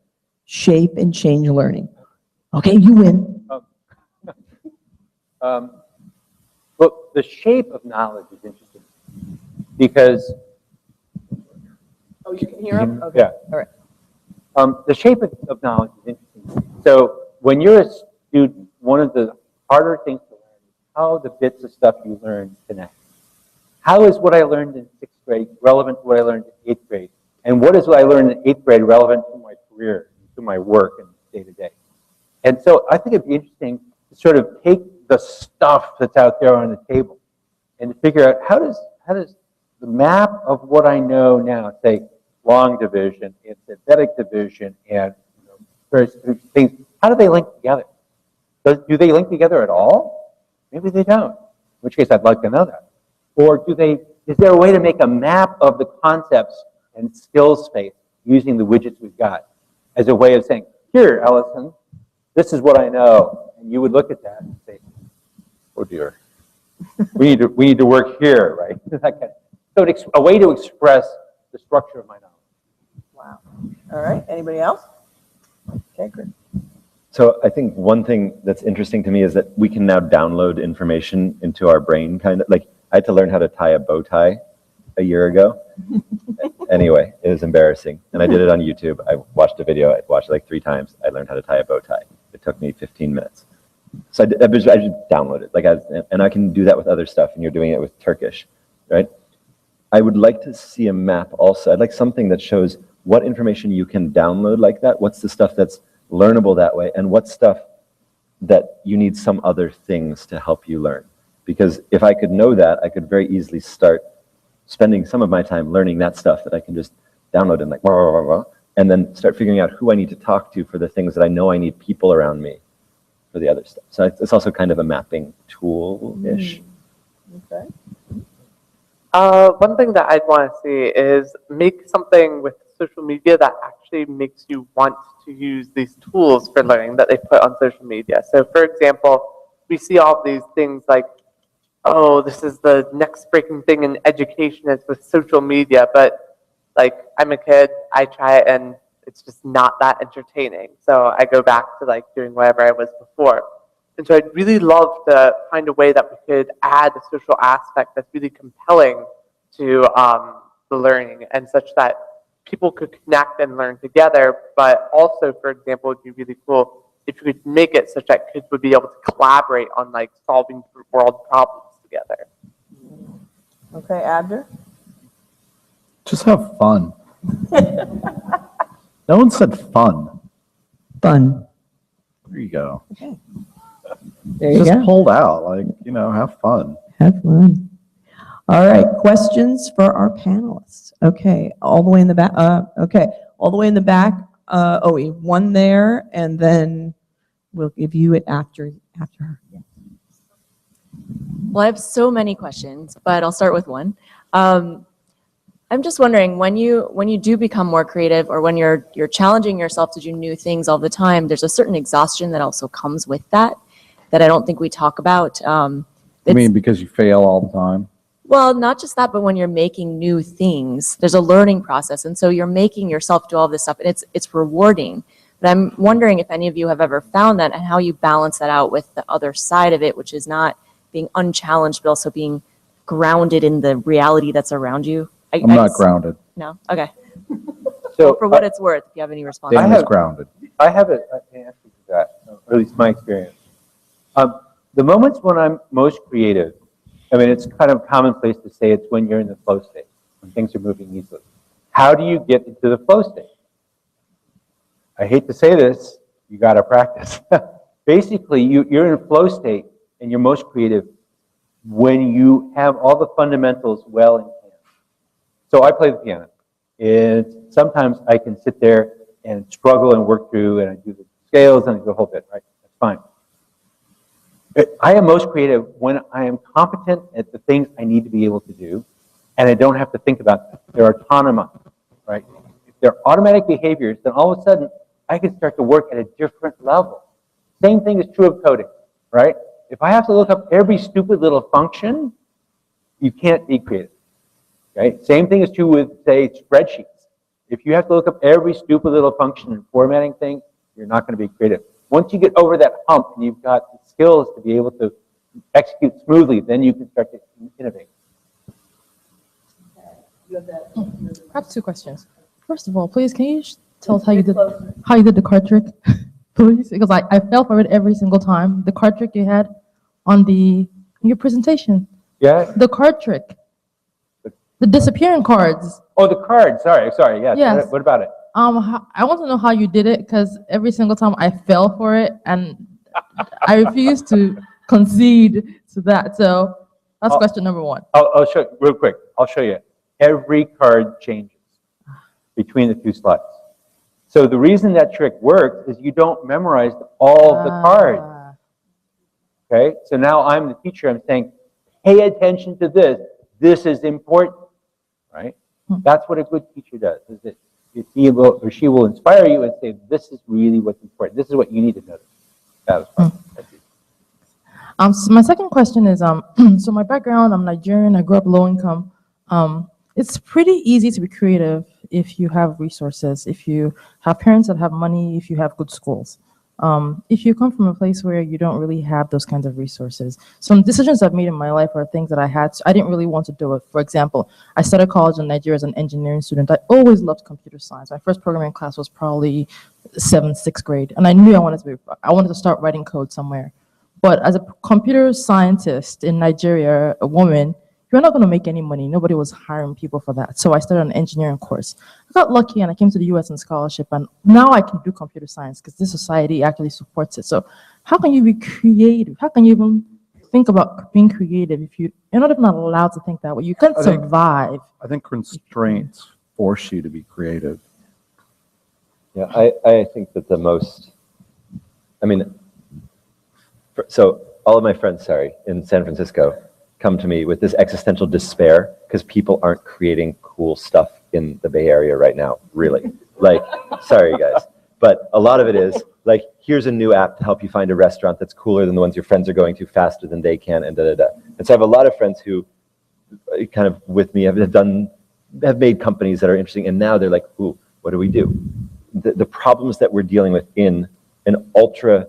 shape and change learning? Okay, you win. Well, the shape of knowledge is interesting because. Oh, you can hear him? Okay. Yeah. All right. The shape of knowledge is interesting. So when you're a student, one of the harder things to learn is how the bits of stuff you learn connect. How is what I learned in 6th grade relevant to what I learned in 8th grade? And what is what I learned in 8th grade relevant to my career, to my work and day to day? And so I think it'd be interesting to sort of take the stuff that's out there on the table and to figure out how does the map of what I know now, say long division and synthetic division and various things, how do they link together? Do they link together at all? Maybe they don't, in which case I'd like to know that. Or is there a way to make a map of the concepts and skills space using the widgets we've got as a way of saying, here, Ellison, this is what I know. And you would look at that and say, oh dear, we need to work here, right? So it's a way to express the structure of my knowledge. Wow. All right, anybody else? Okay, good. So I think one thing that's interesting to me is that we can now download information into our brain, kind of like I had to learn how to tie a bow tie a year ago. Anyway, it was embarrassing. And I did it on YouTube. I watched a video. I watched it like 3 times. I learned how to tie a bow tie. It took me 15 minutes. So I just downloaded it. And I can do that with other stuff, and you're doing it with Turkish, right? I would like to see a map also. I'd like something that shows what information you can download like that. What's the stuff that's learnable that way, and what stuff that you need some other things to help you learn. Because if I could know that, I could very easily start spending some of my time learning that stuff that I can just download and like, blah, blah, blah, blah, and then start figuring out who I need to talk to for the things that I know I need people around me for the other stuff. So it's also kind of a mapping tool-ish. Okay. One thing that I'd want to see is make something with social media that actually makes you want to use these tools for learning that they put on social media. So for example, we see all these things like, oh, this is the next breaking thing in education is with social media, but like I'm a kid, I try it and it's just not that entertaining. So I go back to like doing whatever I was before. And so I'd really love to find a way that we could add a social aspect that's really compelling to the learning, and such that people could connect and learn together. But also, for example, it'd be really cool if you could make it such that kids would be able to collaborate on like solving world problems together. Okay, Abner? Just have fun. No one said fun. Fun. There you go. Okay. There you Just go. pulled out, like, have fun. Have fun. All right, questions for our panelists. Okay, all the way in the back. Okay, all the way in the back. We one there, and then we'll give you it after her. Well, I have so many questions, but I'll start with one. I'm just wondering, when you do become more creative, or when you're challenging yourself to do new things all the time, there's a certain exhaustion that also comes with that I don't think we talk about. I mean, because you fail all the time? Well, not just that, but when you're making new things, there's a learning process, and so you're making yourself do all this stuff, and it's rewarding. But I'm wondering if any of you have ever found that, and how you balance that out with the other side of it, which is not being unchallenged, but also being grounded in the reality that's around you. I'm not grounded. No? Okay. So Well, for what it's worth, if you have any response. Dan is grounded. I have an answer to that, or at least my experience. The moments when I'm most creative, I mean, it's kind of commonplace to say it's when you're in the flow state, when things are moving easily. How do you get into the flow state? I hate to say this, you got to practice. Basically, you're in a flow state and you're most creative when you have all the fundamentals well in hand. So I play the piano, and sometimes I can sit there and struggle and work through, and I do the scales and I do the whole bit, right? That's fine. I am most creative when I am competent at the things I need to be able to do, and I don't have to think about them. They're autonomous, right? If they're automatic behaviors, then all of a sudden I can start to work at a different level. Same thing is true of coding, right? If I have to look up every stupid little function, you can't be creative, right? Same thing is true with, say, spreadsheets. If you have to look up every stupid little function and formatting thing, you're not going to be creative. Once you get over that hump and you've got the skills to be able to execute smoothly, then you can start to innovate. I have 2 questions. First of all, please, can you tell us how you did the card trick, please? Because I fell for it every single time. The card trick you had on your presentation. Yeah? The card trick. The disappearing cards. Oh, the cards. Sorry. Yes. Yes. What about it? I want to know how you did it, because every single time I fell for it, and I refuse to concede to that. So that's question number 1. I'll show you real quick. I'll show you. Every card changes between the 2 slides. So the reason that trick works is you don't memorize all of the cards. Okay? So now I'm the teacher. I'm saying, pay attention to this. This is important. Right? That's what a good teacher does. Is that he will or she will inspire you and say, this is really what's important. This is what you need to know. That was fun. So my second question is, so my background, I'm Nigerian, I grew up low income. It's pretty easy to be creative if you have resources, if you have parents that have money, if you have good schools. If you come from a place where you don't really have those kinds of resources, some decisions I've made in my life are things that I didn't really want to do it. For example, I started college in Nigeria as an engineering student. I always loved computer science. My first programming class was probably 7th, 6th grade, and I knew I wanted to start writing code somewhere. But as a computer scientist in Nigeria, a woman, you're not going to make any money. Nobody was hiring people for that. So I started an engineering course. I got lucky and I came to the US on scholarship, and now I can do computer science because this society actually supports it. So how can you be creative? How can you even think about being creative if you're not even allowed to think that way? You can't survive. I think constraints force you to be creative. Yeah, I think that the most, I mean, so all of my friends, in San Francisco, come to me with this existential despair because people aren't creating cool stuff in the Bay Area right now, really. Like, sorry guys, but a lot of it is like, here's a new app to help you find a restaurant that's cooler than the ones your friends are going to faster than they can, and da-da-da. And so I have a lot of friends who kind of with me have made companies that are interesting, and now they're like, ooh, what do we do? The problems that we're dealing with in an ultra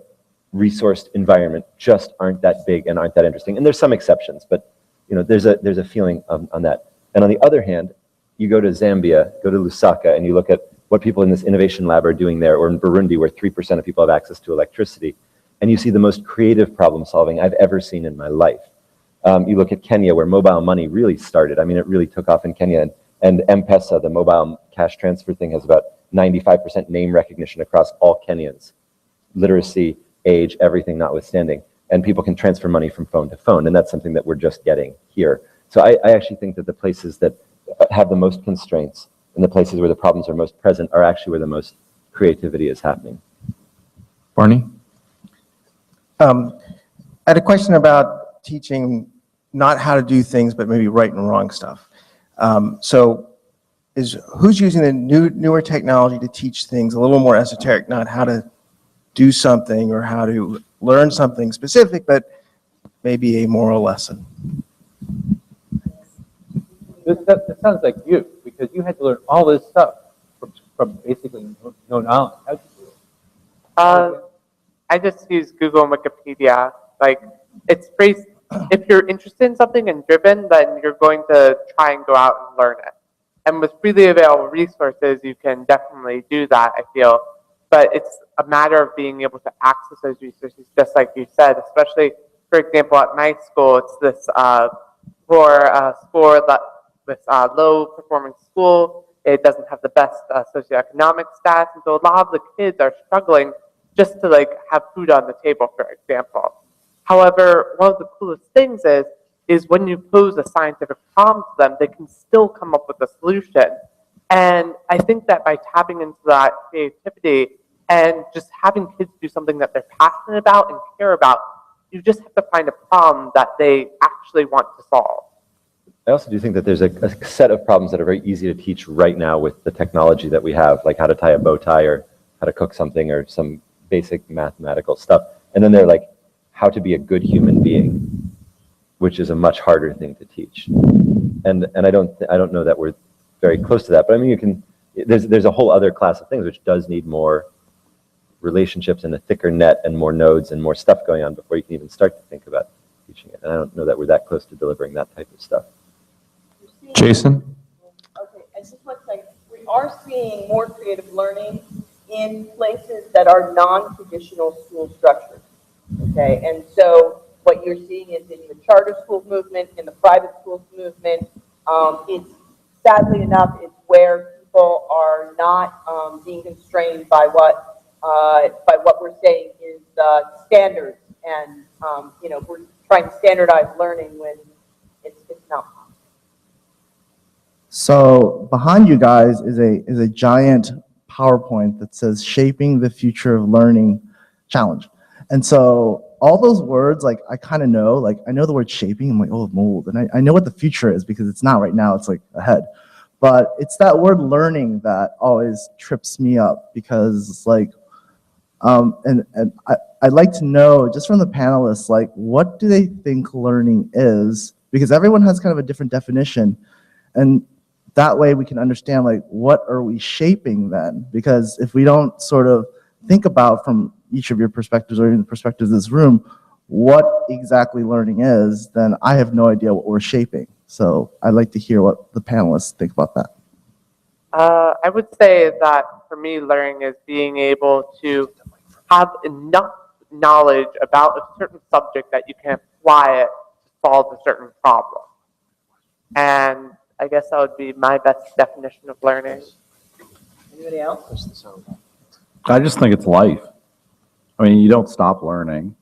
resourced environment just aren't that big and aren't that interesting. And there's some exceptions, but there's a feeling on that. And on the other hand, you go to Zambia, go to Lusaka, and you look at what people in this innovation lab are doing there, or in Burundi, where 3% of people have access to electricity, and you see the most creative problem solving I've ever seen in my life. You look at Kenya, where mobile money really started. I mean, it really took off in Kenya, and M-Pesa, the mobile cash transfer thing, has about 95% name recognition across all Kenyans. Literacy, age, everything notwithstanding, and people can transfer money from phone to phone, and that's something that we're just getting here. So I actually think that the places that have the most constraints and the places where the problems are most present are actually where the most creativity is happening. Barney? I had a question about teaching not how to do things, but maybe right and wrong stuff. So who's using the newer technology to teach things a little more esoteric, not how to do something or how to learn something specific, but maybe a moral lesson? This sounds like you, because you had to learn all this stuff from basically no knowledge. How'd you do it? I just use Google and Wikipedia. Like, it's pretty, if you're interested in something and driven, then you're going to try and go out and learn it. And with freely available resources, you can definitely do that, I feel. But it's a matter of being able to access those resources, just like you said, especially, for example, at my school, it's this low-performing school. It doesn't have the best socioeconomic stats, and so a lot of the kids are struggling just to have food on the table, for example. However, one of the coolest things is when you pose a scientific problem to them, they can still come up with a solution. And I think that by tapping into that creativity and just having kids do something that they're passionate about and care about, you just have to find a problem that they actually want to solve. I also do think that there's a set of problems that are very easy to teach right now with the technology that we have, like how to tie a bow tie or how to cook something or some basic mathematical stuff. And then they're like, how to be a good human being, which is a much harder thing to teach. And I don't know that we're very close to that, but I mean, there's a whole other class of things which does need more relationships and a thicker net and more nodes and more stuff going on before you can even start to think about teaching it. And I don't know that we're that close to delivering that type of stuff. Jason? Okay, I just want to say, we are seeing more creative learning in places that are non-traditional school structures. Okay, and so what you're seeing is in the charter school movement, in the private schools movement, it's sadly enough, it's where people are not being constrained by what we're saying is standards, and we're trying to standardize learning when it's not. So behind you guys is a giant PowerPoint that says "Shaping the Future of Learning" challenge. And so all those words, like I kind of know, like I know the word shaping. I'm like, oh, mold, and I know what the future is because it's not right now. It's like ahead, but it's that word learning that always trips me up because it's like, and I'd like to know just from the panelists, like what do they think learning is? Because everyone has kind of a different definition, and that way we can understand like what are we shaping then, because if we don't sort of think about from each of your perspectives or even the perspectives of this room what exactly learning is, then I have no idea what we're shaping. So I'd like to hear what the panelists think about that. I would say that for me, learning is being able to have enough knowledge about a certain subject that you can apply it to solve a certain problem. And I guess that would be my best definition of learning. Anybody else? I just think it's life. I mean, you don't stop learning.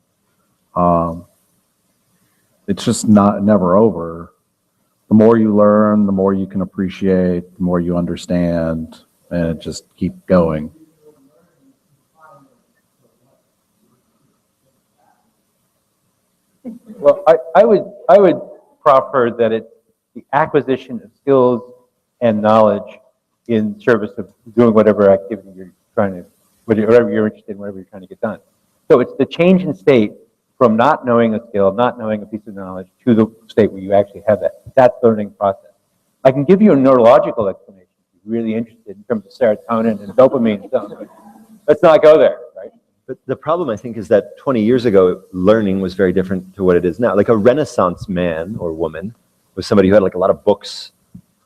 It's just never over. The more you learn, the more you can appreciate, the more you understand, and it just keep going. Well, I would proffer that it's the acquisition of skills and knowledge in service of doing whatever activity you're trying to, whatever you're interested in, whatever you're trying to get done. So it's the change in state from not knowing a skill, not knowing a piece of knowledge, to the state where you actually have that. That's the learning process. I can give you a neurological explanation if you're really interested in terms of serotonin and dopamine and stuff. Let's not go there, right? But the problem, I think, is that 20 years ago, learning was very different to what it is now. Like a Renaissance man or woman was somebody who had like a lot of books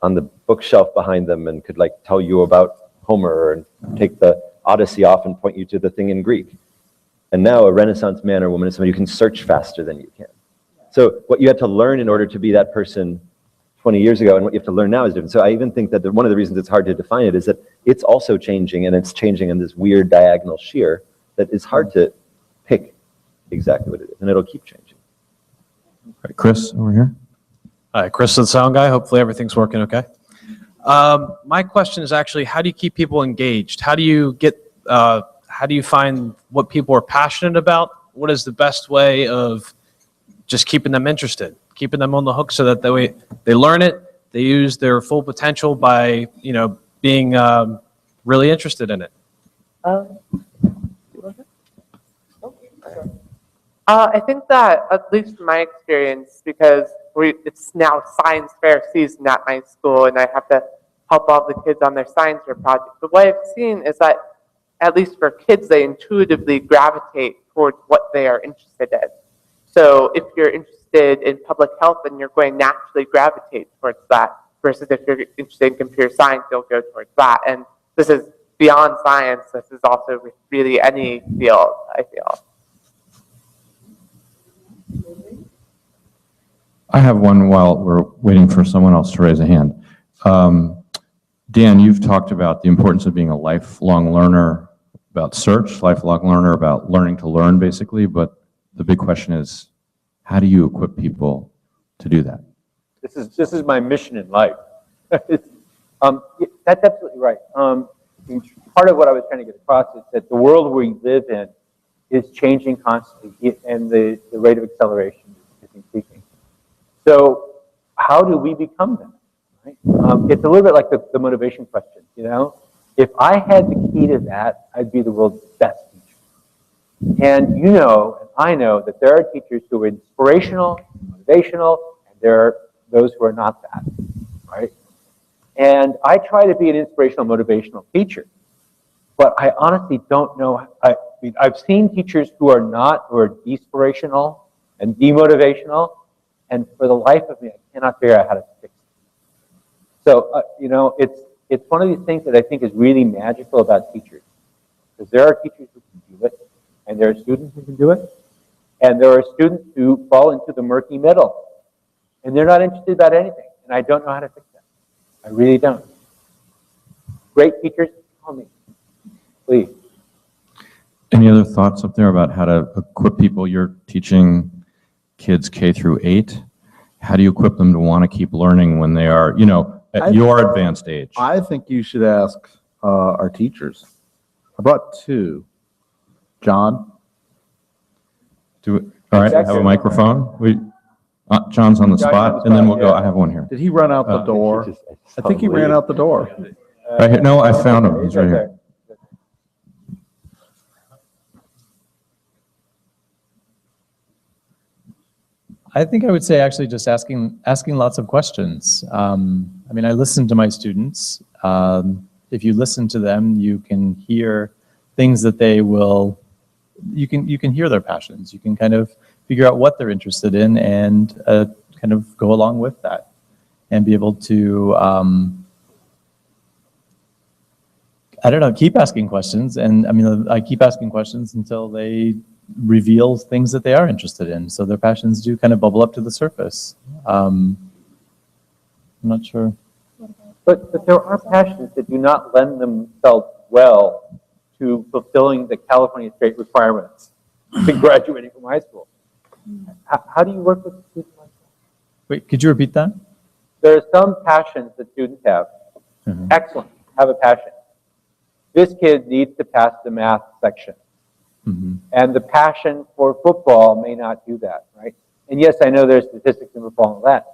on the bookshelf behind them and could like tell you about Homer and take the Odyssey off and point you to the thing in Greek. And now a Renaissance man or woman is somebody who can search faster than you can. So what you had to learn in order to be that person 20 years ago and what you have to learn now is different. So I even think that one of the reasons it's hard to define it is that it's also changing, and it's changing in this weird diagonal shear that is hard to pick exactly what it is, and it'll keep changing. All right, Chris, over here. Hi, Chris, the sound guy. Hopefully everything's working okay. My question is actually, how do you keep people engaged? How do you find what people are passionate about? What is the best way of just keeping them interested, keeping them on the hook so that they learn it, they use their full potential by, being really interested in it? I think that, at least from my experience, because it's now science fair season at my school, and I have to help all the kids on their science fair project. But what I've seen is that, at least for kids, they intuitively gravitate towards what they are interested in. So if you're interested in public health, then you're going to naturally gravitate towards that, versus if you're interested in computer science, you'll go towards that. And this is beyond science. This is also with really any field, I feel. I have one while we're waiting for someone else to raise a hand. Dan, you've talked about the importance of being a lifelong learner, about search, lifelong learner, about learning to learn, basically, but the big question is, how do you equip people to do that? This is my mission in life. That's absolutely right. Part of what I was trying to get across is that the world we live in is changing constantly, and the rate of acceleration is increasing. So how do we become them? Right? It's a little bit like the motivation question, If I had the key to that, I'd be the world's best teacher. And and I know that there are teachers who are inspirational, motivational, and there are those who are not that, right? And I try to be an inspirational, motivational teacher, but I honestly don't know. I've seen teachers who are despirational and demotivational, and for the life of me, I cannot figure out how to fix it. So, it's one of these things that I think is really magical about teachers, because there are teachers who can do it, and there are students who can do it, and there are students who fall into the murky middle, and they're not interested about anything, and I don't know how to fix that. I really don't. Great teachers, call me, please. Any other thoughts up there about how to equip people? You're teaching kids K through 8. How do you equip them to want to keep learning when they are, at your advanced age? I think you should ask our teachers. I brought 2. John? All right, have a microphone. John's on the spot, and then we'll go. I have one here. Did he run out the door? I think he ran out the door. Right here. No, I found him. He's right here. I think I would say actually just asking lots of questions. I mean, I listen to my students. If you listen to them, you can hear things that they will, you can hear their passions. You can kind of figure out what they're interested in and kind of go along with that and be able to, I don't know, keep asking questions. And I mean, I keep asking questions until they reveal things that they are interested in. So their passions do kind of bubble up to the surface. I'm not sure. But there are passions that do not lend themselves well to fulfilling the California state requirements to graduating from high school. How do you work with students like that? Wait, could you repeat that? There are some passions that students have. Excellent, have a passion. This kid needs to pass the math section. And the passion for football may not do that, right? And yes, I know there's statistics in football and all that.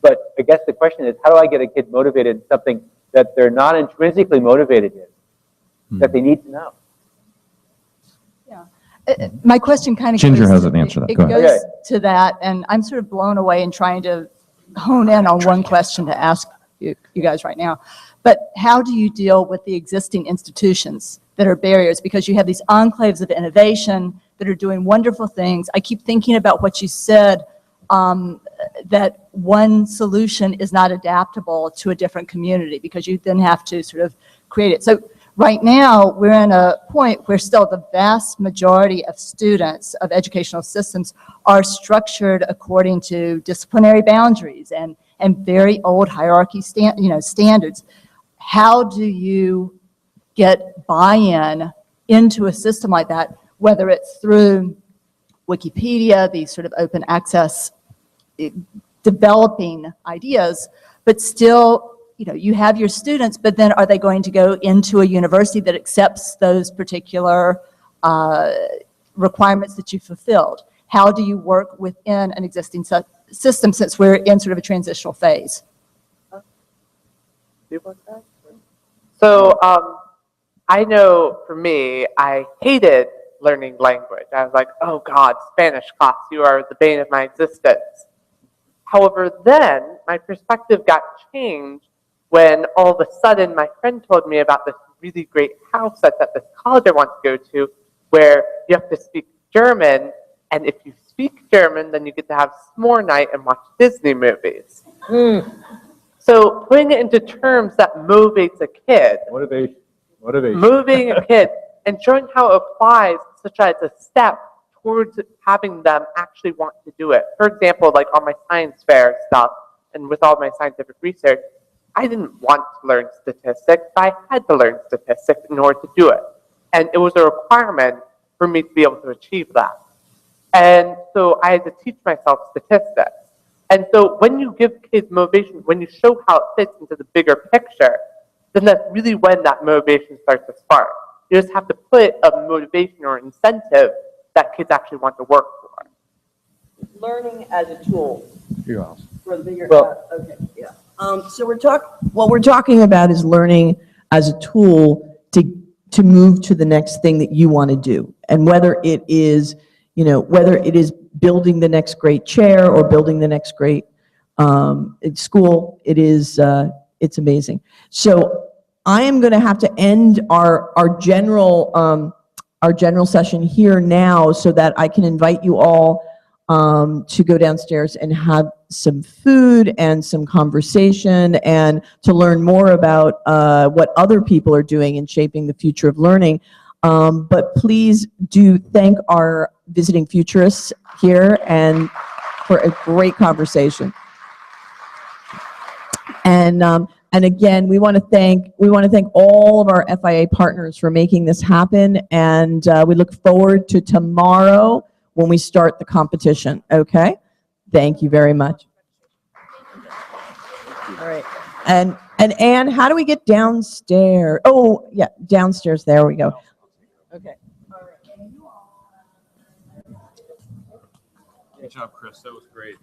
But I guess the question is, how do I get a kid motivated in something that they're not intrinsically motivated in, that they need to know? My question kind of Ginger has an answer to that. It Go ahead. goes to that, and I'm sort of blown away in trying to hone in on one question to ask you guys right now. But how do you deal with the existing institutions that are barriers? Because you have these enclaves of innovation that are doing wonderful things. I keep thinking about what you said, that one solution is not adaptable to a different community because you then have to sort of create it. So right now, we're in a point where still the vast majority of students of educational systems are structured according to disciplinary boundaries and very old hierarchy standards. How do you get buy-in into a system like that, whether it's through Wikipedia, these sort of open access developing ideas, but still, you have your students, but then are they going to go into a university that accepts those particular requirements that you fulfilled? How do you work within an existing system since we're in sort of a transitional phase? So I know for me, I hated learning language. I was like, oh God, Spanish class, you are the bane of my existence. However, then my perspective got changed when all of a sudden my friend told me about this really great house that's at this college I want to go to where you have to speak German, and if you speak German, then you get to have s'more night and watch Disney movies. So putting it into terms that motivates a kid, motivating a kid, and showing how it applies such as a step towards having them actually want to do it. For example, like on my science fair stuff, and with all my scientific research, I didn't want to learn statistics, but I had to learn statistics in order to do it. And it was a requirement for me to be able to achieve that. And so I had to teach myself statistics. And so when you give kids motivation, when you show how it fits into the bigger picture, then that's really when that motivation starts to spark. You just have to put a motivation or incentive that kids actually want to work for. Learning as a tool. Yeah. For the bigger, okay, yeah. So what we're talking about is learning as a tool to move to the next thing that you want to do. And whether it is, whether it is building the next great chair or building the next great school, it's amazing. So I am going to have to end our general session here now so that I can invite you all to go downstairs and have some food and some conversation and to learn more about what other people are doing in shaping the future of learning. But please do thank our visiting futurists here and for a great conversation. And again, we want to thank all of our FIA partners for making this happen, and we look forward to tomorrow when we start the competition. Okay, thank you very much. All right, and Anne, how do we get downstairs? Oh yeah, downstairs. There we go. Okay. Good job, Chris. That was great.